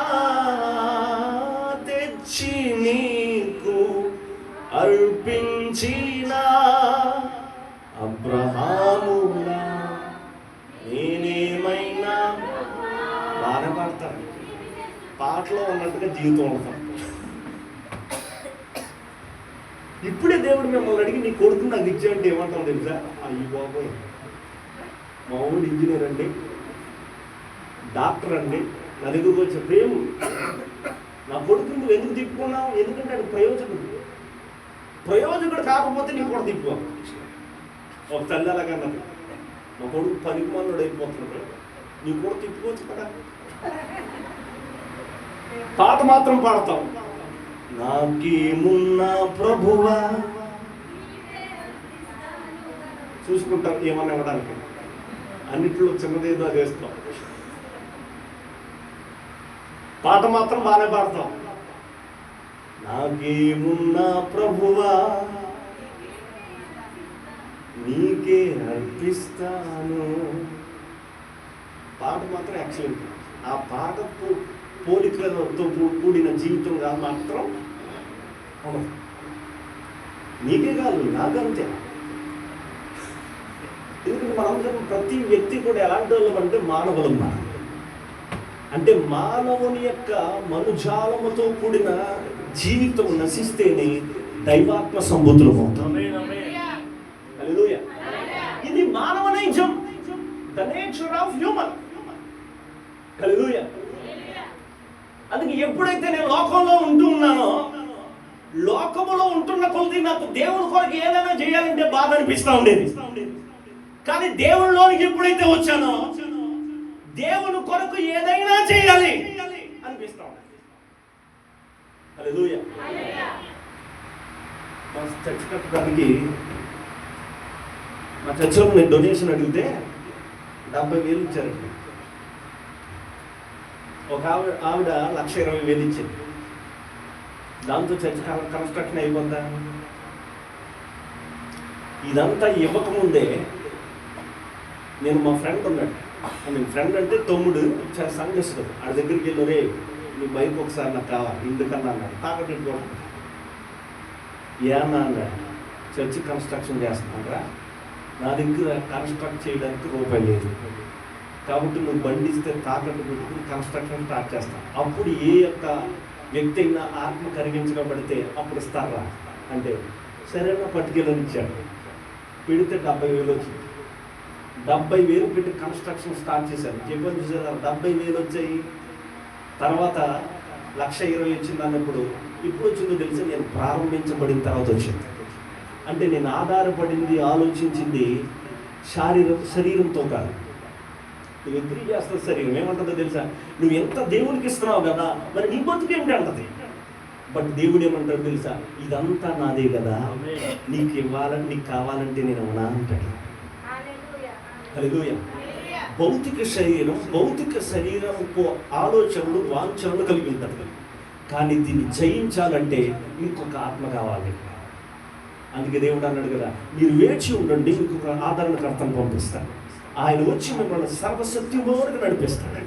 తెచ్చి నీకు అర్పించిన అబ్రహాములా నేనేమైనా బాధపడతాను. పాటలో ఉన్నట్టుగా జీవితం ఉంటాం. ఇప్పుడే దేవుడు మిమ్మల్ని అడిగి నీ కొడుకు నాకు ఇచ్చాయంటే ఏమంటావు తెలుసా? అయ్యి బాబోయ్, మా ఊళ్ళు ఇంజనీర్ అండి, డాక్టర్ అండి, నా దగ్గరకు వచ్చే ప్రేమ, నా కొడుకు నువ్వు ఎందుకు తిప్పుకున్నావు? ఎందుకంటే అది ప్రయోజకుడు కాకపోతే నీ కూడా తిప్పుకో. ఒక తల్లి అలాగన్నది, మా కొడుకు 10 మంది అయిపోతున్నాడు, నీ కూడా తిప్పుకోవచ్చు కదా. పాట మాత్రం పాడతాం, నాకేమున్నా ప్రభువా. చూసుకుంటాం ఏమన్నా ఇవ్వడానికి, అన్నిట్లో చిన్నదేదో అది వేస్తాం. పాట మాత్రం బాగానే పాడతాం, నాకేమున్నా ప్రభువా నీకే అర్పిస్తాను. పాట మాత్రం ఎక్సలెంట్. ఆ పాట పోలికలతో కూడిన జీవితంగా మాత్రం నీకే కాదు, నాకంతే. ఎందుకంటే మనందరం, ప్రతి వ్యక్తి కూడా ఎలాంటి వాళ్ళం అంటే మానవులం. అంటే మానవుని యొక్క మనుజాలముతో కూడిన జీవితం నశిస్తేనే దైవాత్మ సంబుద్ధులు అవుతాం. హల్లెలూయా. ఇది మానవ నైజం, ద నేచర్ ఆఫ్ హ్యూమన్. హల్లెలూయా. అందుకే ఎప్పుడైతే నేను లోకంలో ఉంటూ ఉన్నానో, లోకములో ఉంటున్న కొద్ది నాకు దేవుని కొరకు ఏదైనా చేయాలంటే బాధ అనిపిస్తూ ఉండేది. కానీ దేవునిలోనికి ఎప్పుడైతే వచ్చానో, దేవుని కొరకు ఏదైనా చేయాలి అనిపిస్తా ఉండేది. హల్లెలూయా. మా చర్చ్ కట్టడానికి మా చర్చిలో నేను డొనేషన్ అడిగితే 70,000 ఇచ్చారండి. ఒక ఆవిడ 1,20,000 ఇచ్చింది. దాంతో చర్చ్ కన్స్ట్రక్షన్ అయిపోద్దా? ఇదంతా ఇవ్వకముందే నేను మా ఫ్రెండ్ ఉన్నాడు, ఫ్రెండ్ అంటే తమ్ముడు, చాలా సంఘిస్తాడు, ఆడి దగ్గరికి వెళ్ళి, నీ బైక్ ఒకసారి నాకు కావాలి ఎందుకన్నా అన్నాడు. తాకట్టు పెట్టుకోండి. ఏమన్నా అన్నాడు, చర్చి కన్స్ట్రక్షన్ చేస్తున్నారా? నా దగ్గర కన్స్ట్రక్ట్ చేయడానికి రూపాయి లేదు, కాబట్టి నువ్వు బండిస్తే తాకట్టు పెట్టుకుని కన్స్ట్రక్షన్ స్టార్ట్ చేస్తాను. అప్పుడు ఏ యొక్క వ్యక్తి అయినా ఆత్మ కరిగించబడితే అప్పుడు ఇస్తారా అంటే, సరేనా పట్టుకెళ్ళని ఇచ్చాడు. పెడితే 70,000 వచ్చింది. 70,000 పెట్టి కన్స్ట్రక్షన్ స్టార్ట్ చేశాను. చెప్పని చూసారు, 70,000 వచ్చాయి. తర్వాత 1,20,000 వచ్చింది అన్నప్పుడు ఇప్పుడు వచ్చిందో తెలిసి నేను ప్రారంభించబడిన తర్వాత వచ్చింది. అంటే నేను ఆధారపడింది, ఆలోచించింది శరీరంతో కాదు. నువ్వు ఎదురు చేస్తున్న శరీరం ఏమంటుందో తెలుసా? నువ్వు ఎంత దేవునికి ఇస్తున్నావు కదా, మరి నీ బతుకు ఏంటి అంటది. బట్ దేవుడు ఏమంటాడు తెలుసా, ఇదంతా నాదే కదా, నీకు ఇవ్వాలని, నీకు కావాలంటే నేను అవునా అంటాడు. హల్లెలూయా. భౌతిక శరీరం ఆలోచనలు, వాంఛనలు కలిగి ఉంటాడు. కానీ దీన్ని జయించాలంటే ఇంకొక ఆత్మ కావాలి. అందుకే దేవుడు అన్నాడు కదా, మీరు వేచి ఉండండి, ఇంకొక ఆదరణకర్తను పంపిస్తాను, ఆయన వచ్చి మిమ్మల్ని సర్వసత్యము వరకు నడిపిస్తాడు.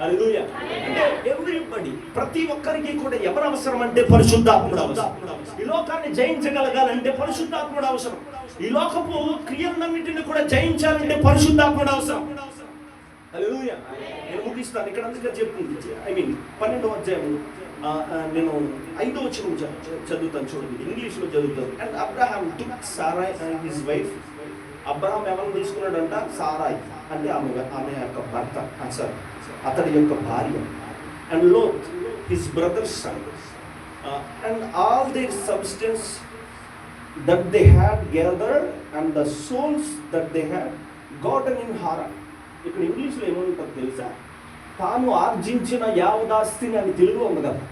హల్లెలూయా. అంటే ఎవ్రీబడి, ప్రతి ఒక్కరికి కూడా ఎవరు అవసరం అంటే పరిశుద్ధాత్ముడు అవసరం. ఈ లోకాన్ని జయించగలగాలంటే పరిశుద్ధాత్ముడు అవసరం. ఈ లోకపు క్రియలన్నింటినీ కూడా జయించాలంటే పరిశుద్ధాత్ముడు అవసరం. హల్లెలూయా. నేను ముగిస్తాను ఇక్కడ, అందుకే చెప్తుంది. 12వ అధ్యాయం నేను 5వ వచనం చదువుతాను, చూడండి, ఇంగ్లీష్లో చదువుతాను. And Abraham took Sarai his wife. Abraham ఎవరిని తీసుకున్నాడంట? సారాయ్ అంటే ఆమె యొక్క భర్త, సారీ అతడి యొక్క భార్య. And Lot his brother's son, and all their substance that they had gathered and the souls that they had gotten in Haran. ఇక్కడ ఇంగ్లీష్లో ఏమంటుంది తెలుసా? తాను ఆర్జించిన యావదాస్తిని అని తెలుగులో ఉంది కదా,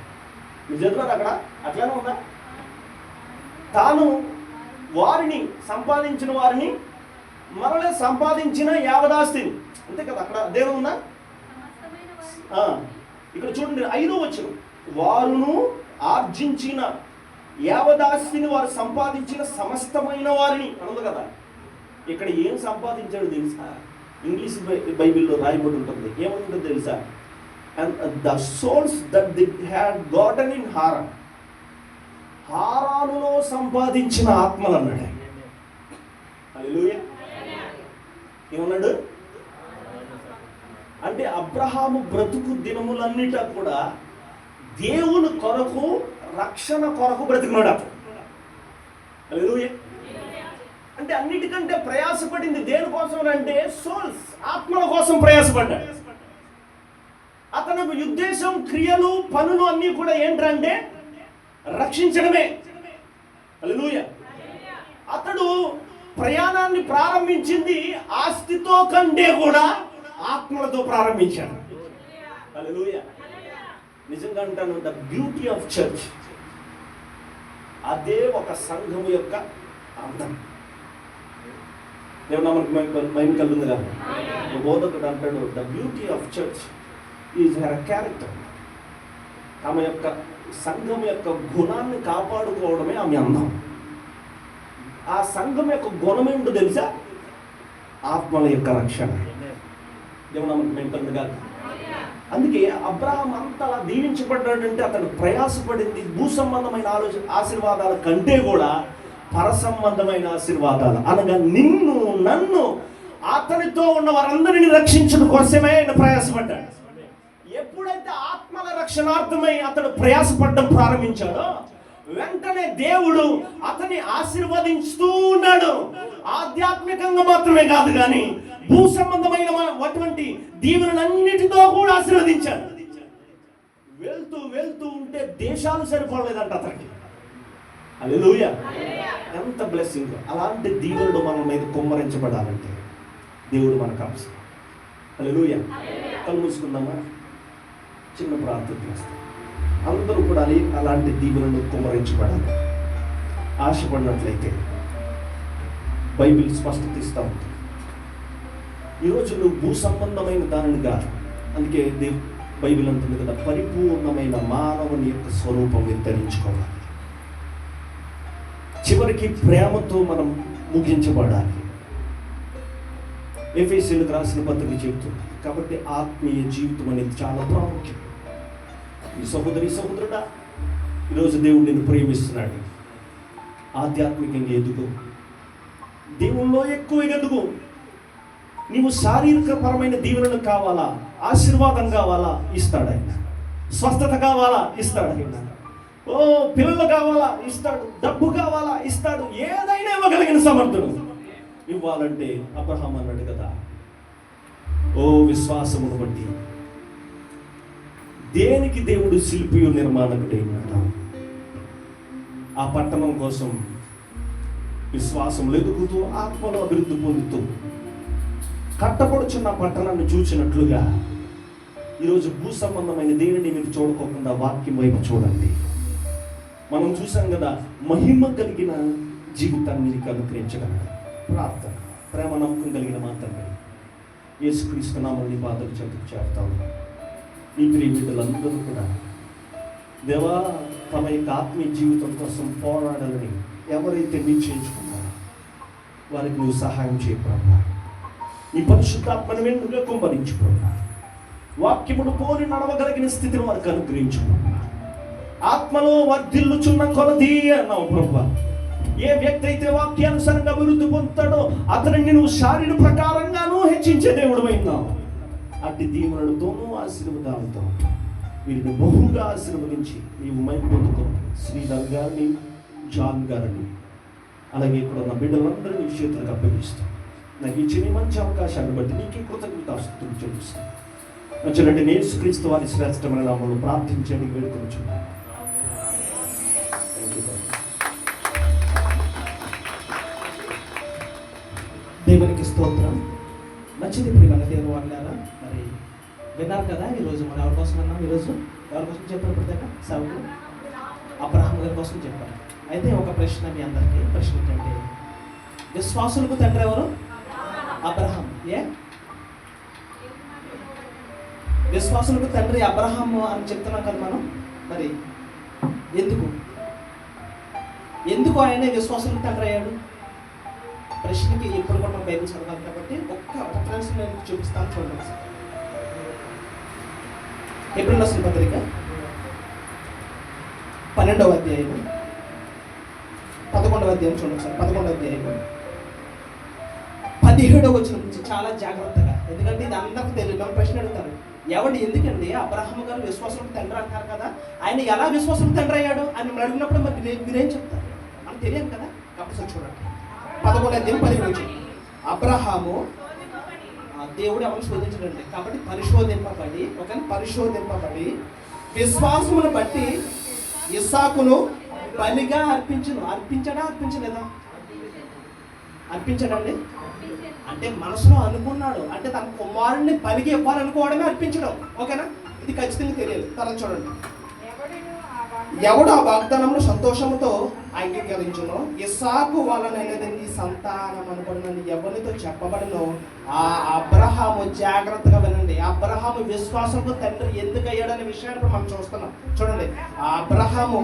మీరు చదివారు అక్కడ, అట్లానే ఉందా? తాను వారిని సంపాదించిన వారిని మరలే సంపాదించిన యావదాస్తిని, అంతే కదా, అక్కడ దేని ఉందా? ఇక్కడ చూడండి 5వ వచనం, వారును ఆర్జించిన యావదాస్తిని, వారు సంపాదించిన సమస్తమైన వారిని ఉంది కదా. ఇక్కడ ఏం సంపాదించాడు తెలుసా? ఇంగ్లీష్ బైబిల్లో రాయబడి ఉంటుంది, ఏమంటుందో తెలుసా? And the souls that they had gotten in Haran. హారానులో సంపాదించిన ఆత్మలు అన్నాడు. హల్లెలూయా. ఏమన్నాడు అంటే అబ్రహాము బ్రతుకు దినములన్నిట కూడా దేవుని కొరకు, రక్షణ కొరకు బ్రతికినాడు. హల్లెలూయా. అంటే అన్నిటికంటే ప్రయాసపడింది దేనికోసం అంటే సోల్స్, ఆత్మల కోసం ప్రయాసపడ్డాడు. అతని ఉద్దేశం, క్రియలు, పనులు అన్నీ కూడా ఏంటంటే రక్షించడమే. హల్లెలూయా. అతడు ప్రయాణాన్ని ప్రారంభించింది ఆస్తితో కంటే కూడా ఆత్మలతో ప్రారంభించాడు. హల్లెలూయా. నిజంగా అంటాను, ద బ్యూటీ ఆఫ్ చర్చ్, అదే ఒక సంఘం యొక్క అందం. దేవుడు మనకు మహిమ కలుగుతుంది కదా. బోధకుడు అంటాడు, the beauty of church is her character. ఆమె యొక్క సంఘం యొక్క గుణాన్ని కాపాడుకోవడమే ఆమె అందం. ఆ సంఘం యొక్క గుణం ఏంటో తెలుసా? ఆత్మల యొక్క రక్షణ. దేవుడు మనకు మహిమ కలుగుతుంది కదా. అందుకే అబ్రహాం అంతలా దీవించబడ్డాడంటే అతను ప్రయాసపడింది భూ సంబంధమైన ఆశీర్వాదాల కంటే కూడా పర సంబంధమైన ఆశీర్వాదాలు, అనగా నిన్ను, నన్ను, అతనితో ఉన్న వారందరినీ రక్షించడం కోసమే ఆయన ప్రయాసపడ్డాడు. ఎప్పుడైతే ఆత్మల రక్షణార్థమై అతడు ప్రయాసపడడం ప్రారంభించాడో వెంటనే దేవుడు అతన్ని ఆశీర్వదించుతూ ఉన్నాడు. ఆధ్యాత్మికంగా మాత్రమే కాదు కానీ భూ సంబంధమైన అటువంటి దీవెనలన్నిటితో కూడా ఆశీర్వదించాడు. వెళ్తూ వెళ్తూ ఉంటే దేశాలు సరిపోలేదంట అతనికి. హల్లెలూయా. ఎంత బ్లెస్సింగ్. అలాంటి దీవెనలు మన మీద కుమ్మరించబడాలంటే దేవుడు మనకు అవసరం. హల్లెలూయా. కళ్ళు మూసుకుందామా, చిన్న ప్రార్థన చేస్తాం. అందరూ కూడా అలాంటి దీవెనలు కుమ్మరించబడాలి ఆశపడినట్లయితే బైబిల్ స్పష్టత ఇస్తూ ఉంటుంది. ఈరోజు నువ్వు భూ సంబంధమైన దానిని కాదు, అందుకే బైబిల్ అంటుంది కదా, పరిపూర్ణమైన మానవుని యొక్క స్వరూపం ధరించుకోవాలి. చివరికి ప్రేమతో మనం ముగించబడాలి. ఎఫెసీయులకు రాసిన పత్రిక చెబుతుంది. కాబట్టి ఆత్మీయ జీవితం అనేది చాలా ప్రాముఖ్యం. ఈ సహోదరుడా, ఈరోజు దేవుడు నిన్ను ప్రేమిస్తున్నాడు. ఆధ్యాత్మికంగా ఎదుగు, దేవుల్లో ఎక్కువ ఎదుగు. నీవు శారీరక పరమైన దీవెనలు కావాలా, ఆశీర్వాదం కావాలా, ఇస్తాడు ఆయన. స్వస్థత కావాలా, ఇస్తాడు ఆయన. ఓ పిల్లలు కావాలా, ఇస్తాడు. డబ్బు కావాలా, ఇస్తాడు. ఏదైనా ఇవ్వగలిగిన సమర్థుడు. ఇవ్వాలంటే అబ్రహాం అన్నాడు కదా, ఓ విశ్వాసమును బట్టి దేనికి దేవుడు శిల్పియు నిర్మాణకుడే ఉన్నాడు. ఆ పట్టణం కోసం విశ్వాసంలో ఎదుగుతూ ఆత్మలో అభివృద్ధి పొందుతూ కట్టబడుచున్న పట్టణాన్ని చూసినట్లుగా ఈరోజు భూ సంబంధమైన దేనిని మీరు చూడకోకుండా వాక్యం వైపు చూడండి. మనం చూసాం కదా, మహిమ కలిగిన జీవితాన్ని నీకు అనుగ్రహించగలరు. ప్రార్థన, ప్రేమ నమ్మకం కలిగిన మాత్రమే యేసుక్రీస్తు నామమున నీ బాధలు చెందుకు చేస్తావు. నీ ప్రియ బిడ్డలందరూ కూడా దేవా తమ యొక్క ఆత్మీయ జీవితం కోసం పోరాడాలని ఎవరైతే నిశ్చయించుకున్నారో వారికి నువ్వు సహాయం చేయకుండా నీ పరిశుద్ధాత్మను వెంటనే కుమ్మరించుకున్నా, వాక్యమును పోలి నడవగలిగిన స్థితిని వారికి అనుగ్రహించుకున్నా, ఆత్మలో వర్ధిల్లుచున్న కొలది అన్నావు ప్రభువా. ఏ వ్యక్తి అయితే వాక్యానుసారంగా అభివృద్ధి పొందుతాడో అతనిని నువ్వు శారీర ప్రకారంగానూ హెచ్చించే దేవుడు అయినావు. అట్టి దీవెనలతోనూ ఆశీర్వాదాలతో వీరిని బహుగా ఆశీర్వదించి నీవు మైపు పొందుకో. శ్రీధర్ గారిని, జాన్ గారిని, అలాగే ఇక్కడ ఉన్న బిడ్డలందరినీ చేతులకు అప్పగిస్తాం. నాకు ఇచ్చిన మంచి అవకాశాన్ని బట్టి నీకే కృతజ్ఞతాస్తుతులు చెల్లిస్తాను. నచ్చినట్టు యేసుక్రీస్తు వారి శ్రేష్టమైన నామములో ప్రార్థించండి, వేడుకొనుచున్నాను. దేవునికి స్తోత్రం. మంచిది ప్రియమైన దేవుని వాళ్ళారా, మరి విన్నారు కదా ఈరోజు మనం ఎవరి కోసం అన్నాం? ఈరోజు ఎవరి కోసం చెప్పారు? ప్రత్యేక సేవకులు అబ్రహాం గారి కోసం చెప్పారు. అయితే ఒక ప్రశ్న మీ అందరికీ. ప్రశ్న ఏంటంటే, విశ్వాసులకు తండ్రి ఎవరు? అబ్రహాం. విశ్వాసులకు తండ్రి అబ్రహాం అని చెప్తున్నాం కదా మనం. మరి ఎందుకు ఆయనే విశ్వాసులకు తండ్రి అయ్యాడు? ప్రశ్నకి ఎప్పుడు కూడా మనం బైబిల్ చదవాలి కాబట్టి ఒక్క రెఫరెన్స్ నేను చూపిస్తాను, చూడండి. ఏప్రిల్ రాసిన పత్రిక 12వ అధ్యాయం 11వ అధ్యాయం చూడండి సార్. 11వ అధ్యాయం 17వ వచనం నుంచి చాలా జాగ్రత్తగా, ఎందుకంటే ఇది అందరికీ తెలియదు. మనం ప్రశ్న అడుగుతారు, ఎందుకండి అబ్రహాం గారు విశ్వాసులకు తండ్రి అంటారు కదా, ఆయన ఎలా విశ్వాసులకు తండ్రి అయ్యాడు అని మనం అడిగినప్పుడు మరి మీరేం చెప్తారు? మనకు తెలియదు కదా. కాబట్టి చూడండి 11వ అధ్యాయం 15వ వచనం. అబ్రహాము దేవుడు ఎవరు శోధించడండి, కాబట్టి పరిశోధింపబడి విశ్వాసమును బట్టి ఇస్సాకును బలిగా అర్పించలేదా? అర్పించడండి అంటే మనసులో అనుకున్నాడు, అంటే తన కుమారుడిని బలిగా ఇవ్వాలనుకోవడమే అర్పించడం. ఓకేనా? ఇది ఖచ్చితంగా తెలియదు. తర్వాత చూడండి, ఎవడు ఆ వాగ్దానంలో సంతోషంతో అంగీకరించునో ఇస్సాకు వలనైనది నీ సంతానం అనబడినని ఎవరితో చెప్పబడినో ఆ అబ్రహాము, జాగ్రత్తగా వినండి, అబ్రహాము విశ్వాసంతో తండ్రి ఎందుకు అయ్యాడనే విషయాన్ని మనం చూస్తున్నాం. చూడండి, ఆ అబ్రహాము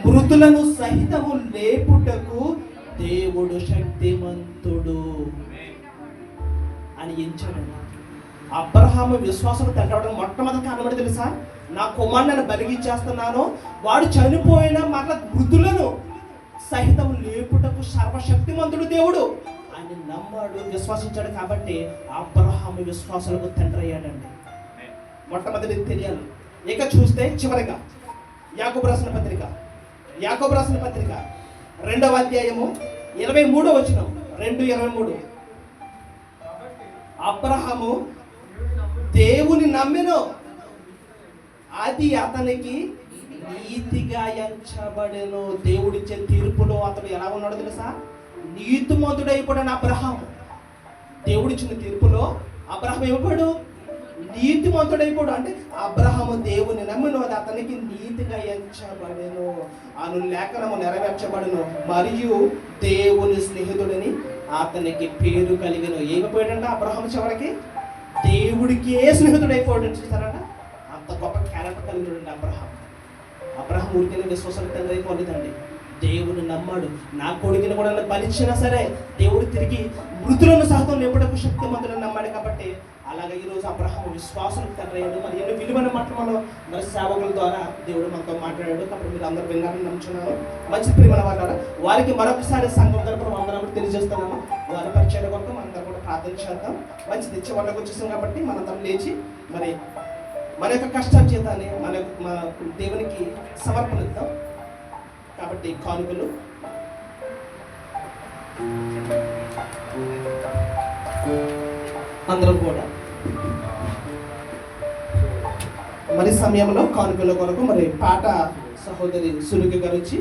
మృతులను సహితము లేపుటకు దేవుడు శక్తిమంతుడు అని ఎంచాడండి. అబ్రహాము విశ్వాసం తండ్రి అవడం మొట్టమొదటి కారణం తెలుసా? నా కుమారుని బలిగిచ్చేస్తున్నాను, వాడు చనిపోయిన మరల మృతులను సహితం లేపుటకు సర్వశక్తిమంతుడు దేవుడు ఆయన నమ్మాడు, విశ్వసించాడు. కాబట్టి అబ్రహాము విశ్వాసాలకు తండ్రి అయ్యాడండి. మొట్టమొదటి తెలియాలి. ఇక చూస్తే చివరిగా యాకోబు రాసిన పత్రిక 2వ అధ్యాయము 23వ వచనం. 2:23. అబ్రహాము దేవుని నమ్మెను, అది అతనికి నీతిగా ఎంచబడెను. దేవుడిచ్చే తీర్పులో అతడు ఎలా ఉన్నాడో తెలుసా? నీతిమంతుడైపోయాడు అబ్రహాం. దేవుడిచ్చిన తీర్పులో అబ్రహాం ఏమైపోయాడు? నీతిమంతుడైపోయాడు. అంటే అబ్రహాము దేవుని నమ్మిన అది అతనికి నీతిగా ఎంచబడెను అను లేఖనము నెరవేర్చబడెను, మరియు దేవుని స్నేహితుడిని అతనికి పేరు కలిగెను. ఏమైపోయాడంటే అబ్రహాం చివరికి దేవుడికే స్నేహితుడైపోయాడు. చూస్తారంట, అంత గొప్ప క్యారెక్టర్ కలిగిన అబ్రహాం ఊరికైనా విశ్వాసం తండ్రి అయిపోలేదండి. దేవుని నమ్మాడు. నా కొడుకుని కూడా బలిచ్చినా సరే దేవుడు తిరిగి మృతులను సహతం లేపడకు శక్తిమంతులను నమ్మాడు. కాబట్టి అలాగే ఈరోజు అబ్రహాం విశ్వాసం తండ్రి అయ్యాడు. మరి ఎన్నో విలువైన మాటలు మనం మరి సేవకుల ద్వారా దేవుడు మనతో మాట్లాడాడు. కాబట్టి మీరు అందరూ విన్నారని నమ్ముచున్నాను. మంచి ప్రియమైన వారు వారికి మరొకసారి సంఘం తరపున అందరం తెలియజేస్తున్నాము. వారి పరిచయం కొరకు మనందరం కూడా ప్రార్థన చేద్దాం. మంచి తెచ్చి వాళ్ళకి వచ్చేసాం కాబట్టి మనందరం లేచి మరి మన యొక్క కష్టాల చేతాన్ని మన దేవునికి సమర్పణిద్దాం. కాబట్టి కానుకలు అందరం కూడా మరి సమయంలో కానుకల కొరకు మరి పాట సహోదరి సులుకి గారు వచ్చి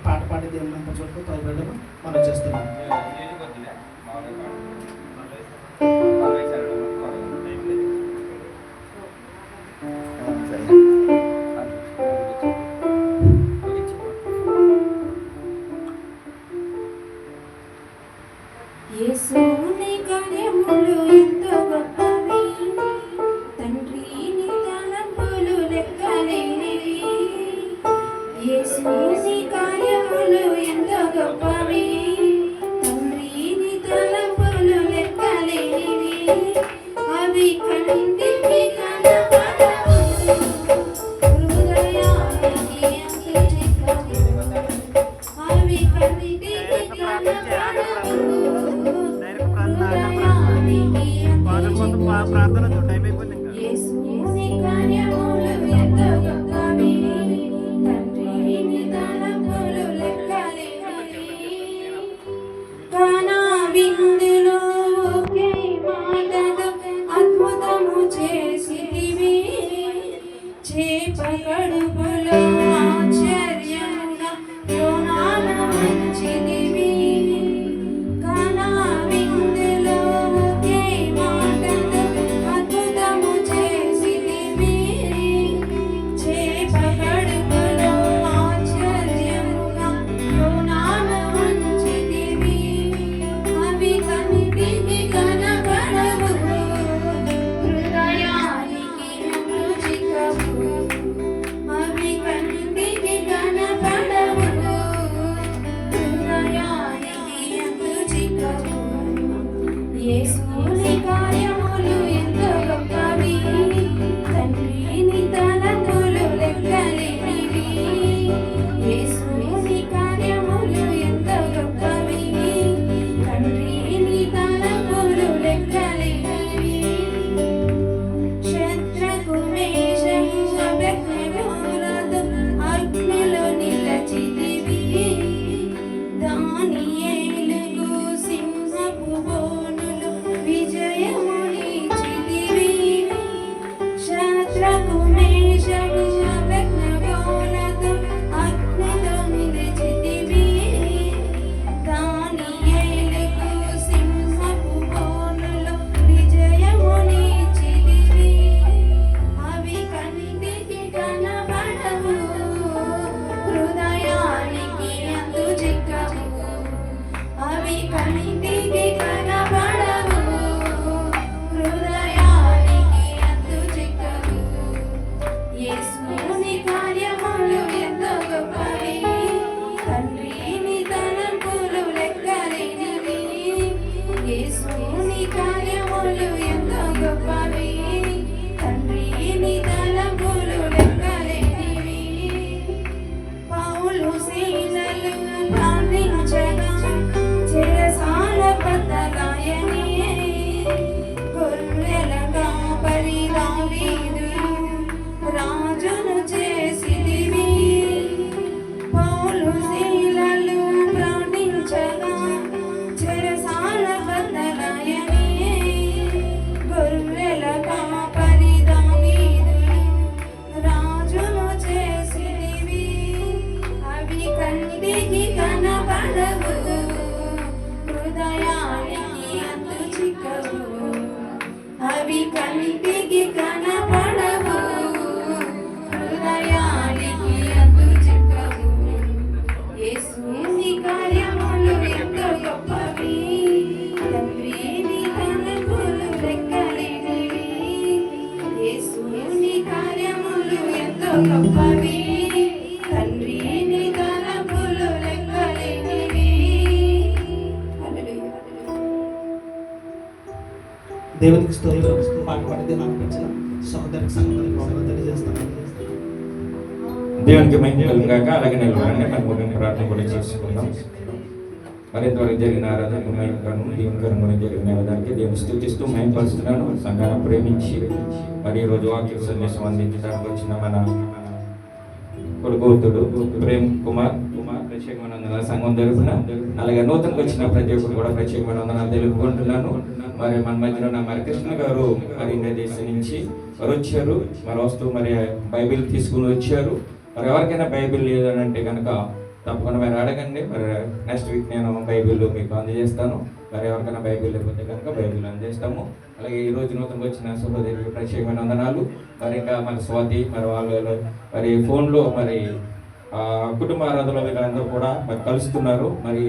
పాట పాడి దేవుని చోట్ల తోడ్పడడం మనం చేస్తున్నాం. యేసుని కార్యములు ఎంతో గొప్పవి, తండ్రి నీ తలంపులు లెక్కలేనివి, అవి కంటికి కనపడవు, హృదయానికి అంతు చిక్కవు, అవి కంటికి కనపడవు, హృదయానికి అంతు చిక్కవు. యేసుని కార్యములు ఎంతో గొప్పవి, తండ్రి నీ తలంపులు లెక్కలేనివి, కానా విందులో ఒకే మాటతో అద్భుతము చేసితివి, చేప కడుపులో ఆశ్చర్యముగా యోనాను ఉంచితివి, కానా విందులో ఒకే మాటతో అద్భుతము చేసితివి, చేప కడుపులో ఆశ్చర్యముగా యోనాను ఉంచితివి, అవి కంటికి కనపడవు, హృదయానికి అంతు చిక్కవు, అవి కంటికి కనపడవు, హృదయానికి అంతు చిక్కవు. యేసుని కార్యములు ఎంతో గొప్పవి, తండ్రి నీ తలంపులు లెక్కలేనివి, యేసుని కార్యములు ఎంతో గొప్పవి, తండ్రి నీ తలంపులు లెక్కలేనివి, శత్రుకు మేషకు అబెద్నెగోలతో అగ్నిలో నిలచితివి, దానియేలుకు సింహపు బోనులో విజయమునిచ్చితివి, శత్రుకు మేషకు అబెద్నెగోలతో అగ్నిలో నిలచితివి, దానియేలుకు సింహపు బోనులో విజయమునిచ్చితివి, అవి కంటికి కనపడవు, హృదయానికి అంతు చిక్కవు, అవి కంటికి కనపడవు, హృదయానికి అంతు చిక్కవు. యేసుని కార్యములు ఎంతో గొప్పవి, తండ్రి నీ తలంపులు లెక్కలేనివి, యేసుని కార్యములు ఎంతో గొప్పవి, తండ్రి నీ తలంపులు లెక్కలేనివి, పౌలు సీలలు ప్రార్థించగా చెరసాల బద్దలాయని, గొర్రెల కాపరి దావీదు రాజును చేసితివి, పౌలు సీలలు ప్రార్థించగా చెరసాల బద్దలాయని, గొర్రెల కాపరి దావీదు రాజును చేసితివి, అవి కంటికి కనపడవు, హృదయానికి అంతు చిక్కవు, అవి కంటికి కనపడవు, హృదయానికి అంతు చిక్కవు. యేసుని కార్యములు ఎంతో గొప్పవి, తండ్రి నీ తలంపులు లెక్కలేనివి, యేసుని కార్యములు ఎంతో గొప్పవి, తండ్రి నీ తలంపులు లెక్కలేనివి. హల్లెలూయా. దేవునికి స్తోత్రం. పాట పాడితే నాకు నచ్చిన సహోదరికి సంగతులకు తెలియజేస్తాను. దేవునికి మహిమ కలుగుగాక. అలాగే నిలబడండి. మనకు ప్రార్థన కూడా చేసుకుందాం. మరి ఇంతవరకు జరిగిన ఆరాధనకు మహిమకరం దీవెనకరంగా జరిగిన దానికి దేవుని స్తుతిస్తూ మహిమపరుస్తున్నాను. సంఘాన్ని ప్రేమించి మరి ఈరోజు వాక్య సందేశం అందించడానికి వచ్చిన మన కొడుకుతుడు ప్రేమ్ కుమార్ ప్రత్యేకమైన వందనాలు సంఘం తరపున, అలాగే నూతనకు వచ్చిన ప్రతి ఒక్కరు కూడా ప్రత్యేకమైన వందనాలు తెలుపుకుంటున్నాను. మరి మన మధ్యలో నా మరి కృష్ణ గారు మరి ఇండియా దేశం నుంచి మరి వచ్చారు. మరి వస్తూ మరి బైబిల్ తీసుకుని వచ్చారు. మరి ఎవరికైనా బైబిల్ లేదనంటే కనుక తప్పకుండా మీరు అడగండి. మరి నెక్స్ట్ వీక్ నేను బైబిల్ మీకు అందజేస్తాను. మరి ఎవరికైనా బైబిల్ లేకపోతే కనుక బైబిల్ అందజేస్తాము. అలాగే ఈ రోజు నూతనగా వచ్చిన సహోదరికి ప్రత్యేకమైన వందనాలు. మరి ఇంకా మన స్వాతి మరి వాళ్ళు మరి ఫోన్లో మరి కుటుంబ ఆరాధనలో వీళ్ళందరూ కూడా మరి కలుస్తున్నారు. మరి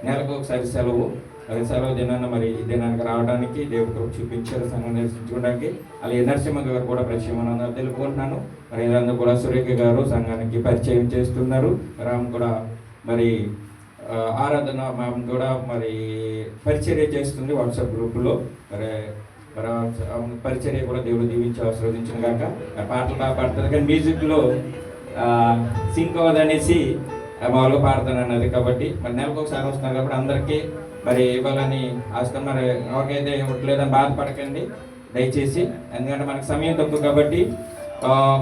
నెలకు ఒకసారి సెలవు. మరి సెలవు దినాన్న మరి ఈ దినానికి రావడానికి దేవుడు కృప చూపించారు, సంఘం దర్శించుకోవడానికి. అలాగే నరసింహ గారు కూడా పరిచయం తెలుపుకుంటున్నాను. మరి ఇదంతా కూడా సురేఖ గారు సంఘానికి పరిచయం చేస్తున్నారు. రామ్ కూడా మరి ఆరాధన మేము కూడా మరి పరిచర్య చేస్తుంది వాట్సాప్ గ్రూపులో. మరి పరిచర్య కూడా దేవుడు దీవించి ఆశీర్వదించిన కాక. పాటలు బాగా పాడుతుంది కానీ మ్యూజిక్లో సింక్ అవ్వదనేసి మామూలుగా పాడుతాను అన్నది. కాబట్టి మరి నెలకు ఒకసారి వస్తున్నారు కాబట్టి అందరికీ మరి ఇవ్వాలని ఆశిస్తాం. మరి ఎవరికైతే ఇవ్వట్లేదని బాధపడకండి దయచేసి, ఎందుకంటే మనకు సమయం తక్కువ కాబట్టి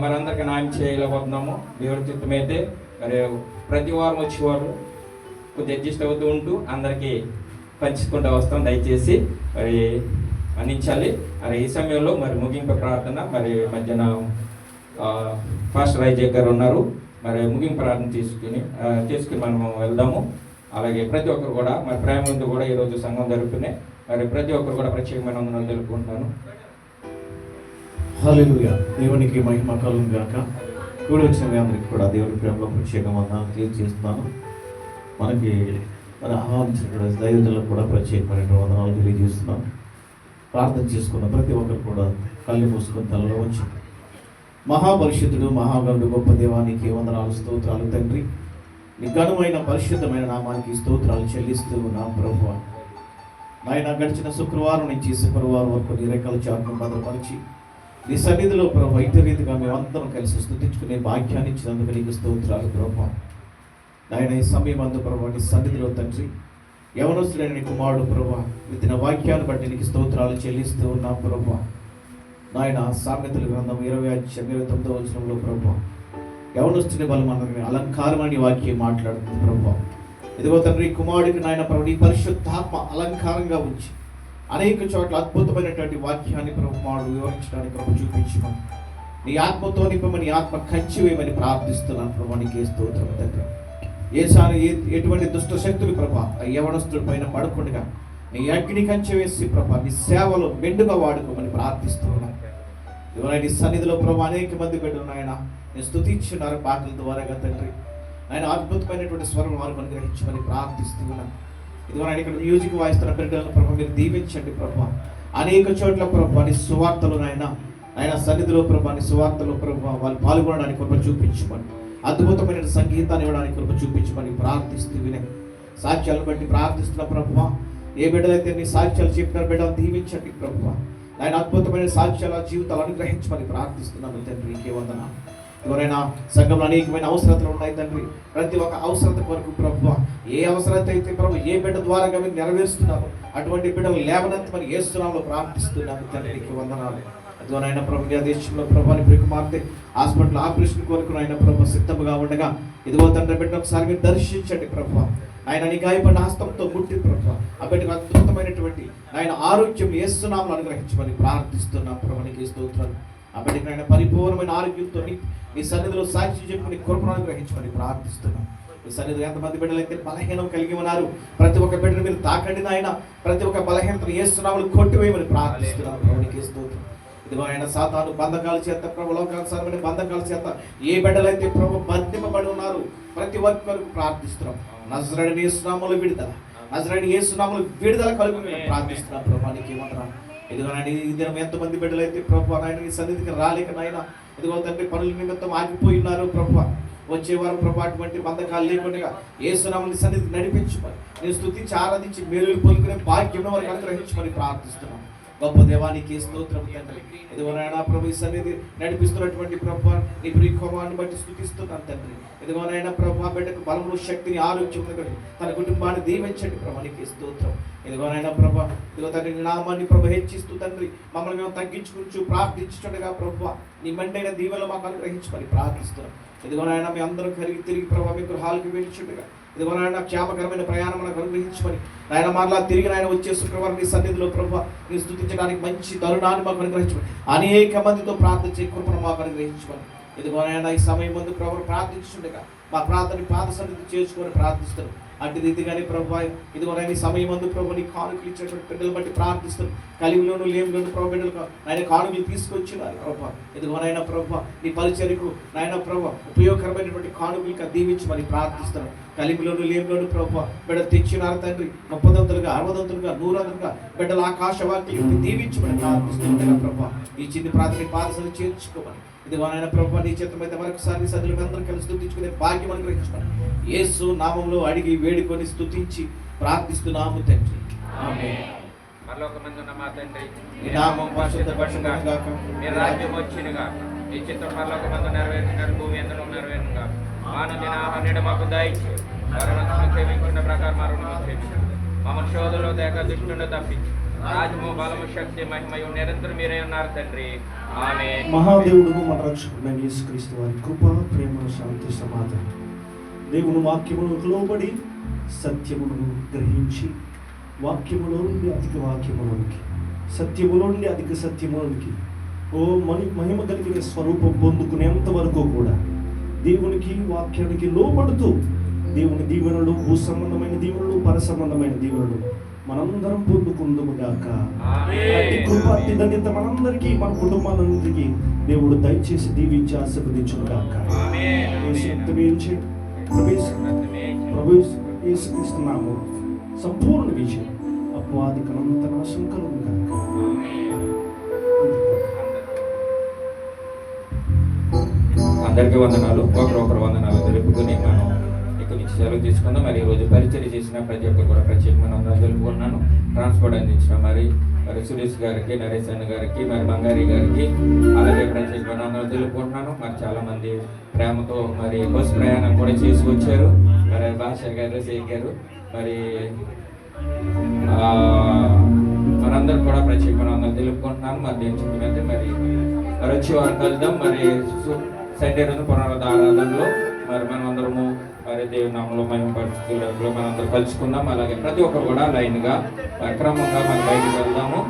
మరి అందరికీ న్యాయం చేయలేకపోతున్నాము. దేవుడి చిత్తం అయితే మరి ప్రతి వారం వచ్చేవారు కొద్దిగా అడ్జస్ట్ అవుతూ ఉంటూ అందరికీ పంచుకుంటూ వస్తాం. దయచేసి మరి అందించాలి. మరి ఈ సమయంలో మరి ముగింపు ప్రార్థన మరి మధ్యాహ్నం ఫాస్టర్ రాజేక్ గారు ఉన్నారు. మరి ముగింపు ప్రార్థన తీసుకుని మనము వెళ్దాము. అలాగే ప్రతి ఒక్కరు కూడా మరి ప్రేమ ముందు కూడా ఈరోజు సంఘం జరుగుతున్నాయి. మరి ప్రతి ఒక్కరు కూడా ప్రత్యేకమైన వందనాలు తెలుపుకుంటున్నాను. హల్లెలూయా. దేవునికి మహిమ కలుగును గాక. కూడి వచ్చిన మీ అందరికీ కూడా దేవుని ప్రేమలో ప్రత్యేక వందనాలు తెలియజేస్తున్నాను. మనకి మరి ఆహ్వానించిన దైవజనులకు కూడా ప్రత్యేకమైన వందనాలు తెలియజేస్తున్నాను. ప్రార్థన చేసుకున్న ప్రతి ఒక్కరు కూడా కళ్ళు మూసుకొని తలలో వచ్చి, మహాపరిశుద్ధుడు మహాగణుడు గొప్ప దేవానికి వందనాలు స్తోత్రాలు తండ్రి. నీ ఘనమైన పరిశుద్ధమైన నామానికి స్తోత్రాలు చెల్లిస్తూ ఉన్నాం ప్రభువా. నాయన గడిచిన శుక్రవారం నుంచి శుక్రవారం వరకు నీ రెక్కల చాటును భద్రపరిచి నీ సన్నిధిలో ప్రభు ఇటు రీతిగా మేమందరం కలిసి స్తుతించుకునే భాగ్యాన్ని ఇచ్చినందుకు నీకు స్తోత్రాలు ప్రభువా. నాయన ఈ సమయం అందు ప్రభు నీ సన్నిధిలో తండ్రి యవనస్తుడైన నీ కుమారుడు ప్రభువా విత్తిన వాక్యాన్ని బట్టి నీకు స్తోత్రాలు చెల్లిస్తూ ఉన్నాం ప్రభువా. నాయన సామెతల గ్రంథం 29వ వచనంలో ప్రభువా యవనస్తుని బలం అన్నది అలంకారం అని వాక్యం మాట్లాడుతుంది ప్రభువా. ఇదిగో తండ్రి కుమారుడికి నాయన ప్రభు నీ పరిశుద్ధాత్మ అలంకారంగా ఉంచి అనేక చోట్ల అద్భుతమైనటువంటి వాక్యాన్ని ప్రభు కుమారుడు వివరించడానికి ప్రభు చూపించమని నీ ఆత్మతో నింపమని నీ ఆత్మ కంచి వేయమని ప్రార్థిస్తున్నాను ప్రభు. నీకే స్తోత్రం తండ్రి. ఎటువంటి దుష్ట శక్తులు ప్రభా యవనస్తుడి పైన పడకుండా నీ అగ్ని కంచె వేసి ప్రభా నీ సేవలో మెండుగా వాడుకోమని ప్రార్థిస్తున్నాను. ఇవన్నీ నీ సన్నిధిలో ప్రభు అనేక మంది బిడ్డలు నాయన నేను స్తుతించున్నారు పాటల ద్వారాగా తండ్రి. ఆయన అద్భుతమైనటువంటి స్వరం వారికి అనుగ్రహించమని ప్రార్థిస్తున్నాను. ఇదిగో ఇక్కడ మ్యూజిక్ వాయిస్తున్న బిడ్డలను ప్రభు మీరు దీవించండి ప్రభు. అనేక చోట్ల ప్రభు నీ సువార్తలు ఆయన సన్నిధిలో ప్రభు నీ సువార్తలు ప్రభు వాళ్ళు పాల్గొనడానికి కృప చూపించమని, అద్భుతమైన సంగీతాన్ని ఇవ్వడానికి కృప చూపించమని ప్రార్థిస్తూ వినే సాక్ష్యాలను బట్టి ప్రార్థిస్తున్న ప్రభువ. ఏ బిడ్డలైతే నీ సాక్ష్యాలు చెప్పినారు బిడ్డలు దీవించండి ప్రభువ. ఆయన అద్భుతమైన సాక్ష్యాల జీవితాలు అనుగ్రహించమని ప్రార్థిస్తున్నాను తండ్రి. నీకే వందనాలు. ఎవరైనా సంఘంలో అనేకమైన అవసరతలు ఉన్నాయి తండ్రి. ప్రతి ఒక్క అవసరత కొరకు ప్రభువ ఏ అవసరత అయితే ప్రభు ఏ బిడ్డ ద్వారా మీరు నెరవేరుస్తున్నారు అటువంటి బిడ్డలు లేవనెత్తమని యేసునామములో ప్రార్థిస్తున్నాను తండ్రి. నీకే వందనాలు. అదిగో నాయన ప్రభు నీ దేశంలో ప్రభాని ప్రియకుమార్తె హాస్పిటల్ ఆపరేషన్ కొరకు నాయన ప్రభు సిద్ధంగా ఉండగా ఇదిగో తండ్రి బిడ్డ ఒకసారి మీరు దర్శించండి ప్రభు. ఆయన నీ గాయపడిన హస్తంతో ముట్టి ప్రభు ఆ బిడ్డకు అద్భుతమైనటువంటి ఆయన ఆరోగ్యం యేసునామములో అనుగ్రహించమని ప్రార్థిస్తున్నాం ప్రభు. నీకే స్తోత్రాలు. ఆ బిడ్డకు ఆయన పరిపూర్ణమైన ఆరోగ్యంతో నీ సన్నిధిలో సాక్షి చెప్పుకుని కృపను అనుగ్రహించమని ప్రార్థిస్తున్నాం. ఈ సన్నిధిలో ఎంతమంది బిడ్డలు అయితే బలహీనం కలిగి ఉన్నారు ప్రతి ఒక్క బిడ్డను మీరు తాకండి నాయన. ప్రతి ఒక్క బలహీనతను యేసునామములో కొట్టివేయమని ప్రార్థిస్తున్నాం ప్రభు. నీకే స్తోత్రం. ఇదిగో ఆయన సాతాను బంధకాల చేత ప్రభు లోకానుసారమైన బంధకాల చేత ఏ బిడ్డలైతే ప్రభు బంధింపబడి ఉన్నారు ప్రతి ఒక్కరికి ప్రార్థిస్తున్నాం. నజరేయుని యేసు నామములో విడుదల, నజరేయుని యేసు నామములో విడుదల కలుగును ప్రార్థిస్తున్నాం ప్రభు. నీకు ఏమంటారా? ఇదిగో నాయన ఈ దినం ఎంతమంది బిడ్డలైతే ప్రభు నాయన ఈ సన్నిధికి రాలేక నాయన ఇదిగో తండ్రి పనుల నిమిత్తం ఆగిపోయి ఉన్నారు ప్రభు. వచ్చే వారం ప్రభు అటువంటి బంధకాలు లేకుండా యేసు నామములో సన్నిధికి నడిపించమని నేను స్తుతించి ఆరాధించి మేలు పొందుకునే భాగ్యం వారికి అనుగ్రహించమని ప్రార్థిస్తున్నాం. గొప్ప దేవానికి స్తోత్రం తండ్రి. ఇదిగో నాయన ప్రభు ఈ సన్నిధి నడిపిస్తున్నటువంటి ప్రభు నీ ప్రియ కుమారుని బట్టి స్తుతిస్తున్నాను తండ్రి. ఇదిగో నాయన ప్రభు బిడ్డకు బలమును శక్తిని ఆరోగ్యం తన కుటుంబాన్ని దీవించండి ప్రభు. నీకు స్తోత్రం. ఇదిగో నాయన ప్రభు ఇదిగో తండ్రి నీ నామాన్ని ప్రభు హెచ్చిస్తూ తండ్రి మమ్మల్ని మేము తగ్గించుకుంటూ ప్రార్థించుండగా ప్రభు నీ మెండైన దీవెనలు మాకు అనుగ్రహించమని ప్రార్థిస్తున్నాం. ఇదిగో నాయన మీ అందరూ తిరిగి ప్రభు మీ గృహాలకు వెళ్ళిచుండగా ఇదిగో నాయన క్షేమకరమైన ప్రయాణం మనకు అనుగ్రహించమని నాయన మరలా తిరిగి నాయన వచ్చే శుక్రవారం నీ సన్నిధిలో ప్రభు నీ స్తుతించడానికి మంచి తరుణాన్ని మాకు అనుగ్రహించమని అనేక మందితో ప్రార్థించే కృపను మాకు అనుగ్రహించమని ఇదిగో నాయన ఈ సమయం ముందు ప్రభు ప్రార్థించుండగా మా ప్రార్థన పాద సన్నిధి చేసుకొని ప్రార్థిస్తున్నాం. అటు రీతిగానే ప్రభా ఇదిగో నాయన ఈ సమయం అందు ప్రభు నీ కానుకలు ఇచ్చినటువంటి బిడ్డలు బట్టి ప్రార్థిస్తాను. కలిమిలోను లేమిలోను ప్రభు బిడ్డలు ఆయన కానుకలు తీసుకొచ్చినారు ప్రభా. ఇదిగో నాయన ప్రభా నీ పరిచర్యకు నాయన ప్రభా ఉపయోగకరమైనటువంటి కానుకలుగా దీవించమని ప్రార్థిస్తాను. కలిమిలోను లేమిలోను ప్రభా బిడ్డలు తెచ్చినారు తండ్రి, 30 60 100 బిడ్డలు ఆకాశవాక్యం దీవించమని ప్రార్థిస్తున్నాను ప్రభా. ఈ చిన్ని ప్రార్థన పాదశలు చేర్చుకోమని ఇది నాయన ప్రభా నీ చిత్తమైతే మరొకసారి సదులు అందరూ కలిసి స్తుతించుకునే భాగ్యం అనుగ్రహించమని యేసు నామంలో అడిగి వేడుకొని స్తుతించి ప్రార్థిస్తున్నాము తండ్రి, ఆమేన్. పరలోకమందున్న మా తండ్రి, నీ నామం పరిశుద్ధపరచబడును గాక, నీ రాజ్యం వచ్చును గాక, నీ చిత్తం పరలోకమందు నెరవేరినట్టు భూమి యందును నెరవేరును గాక. మానవ ఆహార్యం మాకు దయచేయు, మరణము క్షమించిన ప్రకారం మరణము క్షమించు, మమ్మల్ని శోధనలో దేక దుష్టుని తప్పించు. రాజము బలము శక్తి మహిమయు నిరంతరం మీరే ఉన్నారు తండ్రి, ఆమేన్. మహాదేవుడు మన రక్షకుడైన యేసుక్రీస్తు వారి కృప, ప్రేమ, శాంతి, సమాధానం దేవుని వాక్యములకు లోబడి సత్యమును గ్రహించి వాక్యములో నుండి అధిక వాక్యములోనికి, సత్యములో నుండి అధిక సత్యములోనికి మహిమ కలిగిన స్వరూపం పొందుకునేంత వరకు కూడా దేవునికి వాక్యానికి లోబడుతూ దేవుని దీవెనలు, భూ సంబంధమైన దీవెనలు, పర సంబంధమైన దీవెనలు మనందరం పొందుకుందుము గాక. అట్టి కృప, అట్టి ధన్యత మనందరికీ, మన కుటుంబాలందరికీ దేవుడు దయచేసి దీవించి ఆశీర్వదించును గాక. యేసుక్రీస్తునామములో సంపూర్ణ విజయం, అపవాదికి అనంత నాశనం కలుగును గాక. అందరికీ వందనాలు. ఒకరొకరు వందనాలు తెలుపుకొని మనం ఇక్కడి నుంచి సెలవు తీసుకుందాం. మరి ఈరోజు పరిచయం చేసిన ప్రతి ఒక్కరు కూడా ప్రత్యేకమైన వందనాలు తెలుపుకున్నాను. ట్రాన్స్పోర్ట్ అందించిన మరి సురేష్ గారికి, నరేష్ అన్న గారికి, మరి బంగారి గారికి అలాగే ప్రత్యేకమైన వందనాలు తెలుపుకుంటున్నాను. మరి చాలా మంది ప్రేమతో మరి బస్ ప్రయాణం కూడా చేసి వచ్చారు. మరి భాష గారు, షేక్ గారు, మరి మనందరూ కూడా ప్రత్యేకమైన వందనాలు తెలుపుకుంటున్నాను. మరి నేను చెప్పినట్టు మరి వచ్చి వారు కలుద్దాం. మరి సండే రోజు పునరుద్ధ ఆరాధనలో మరి మనమందరము మరి దేవుని నామములో మహిమ పరిస్థితుల్లో మనందరూ కలుసుకుందాం. అలాగే ప్రతి ఒక్కరు కూడా లైన్గా క్రమంగా మనం బయటకు వెళ్దాము.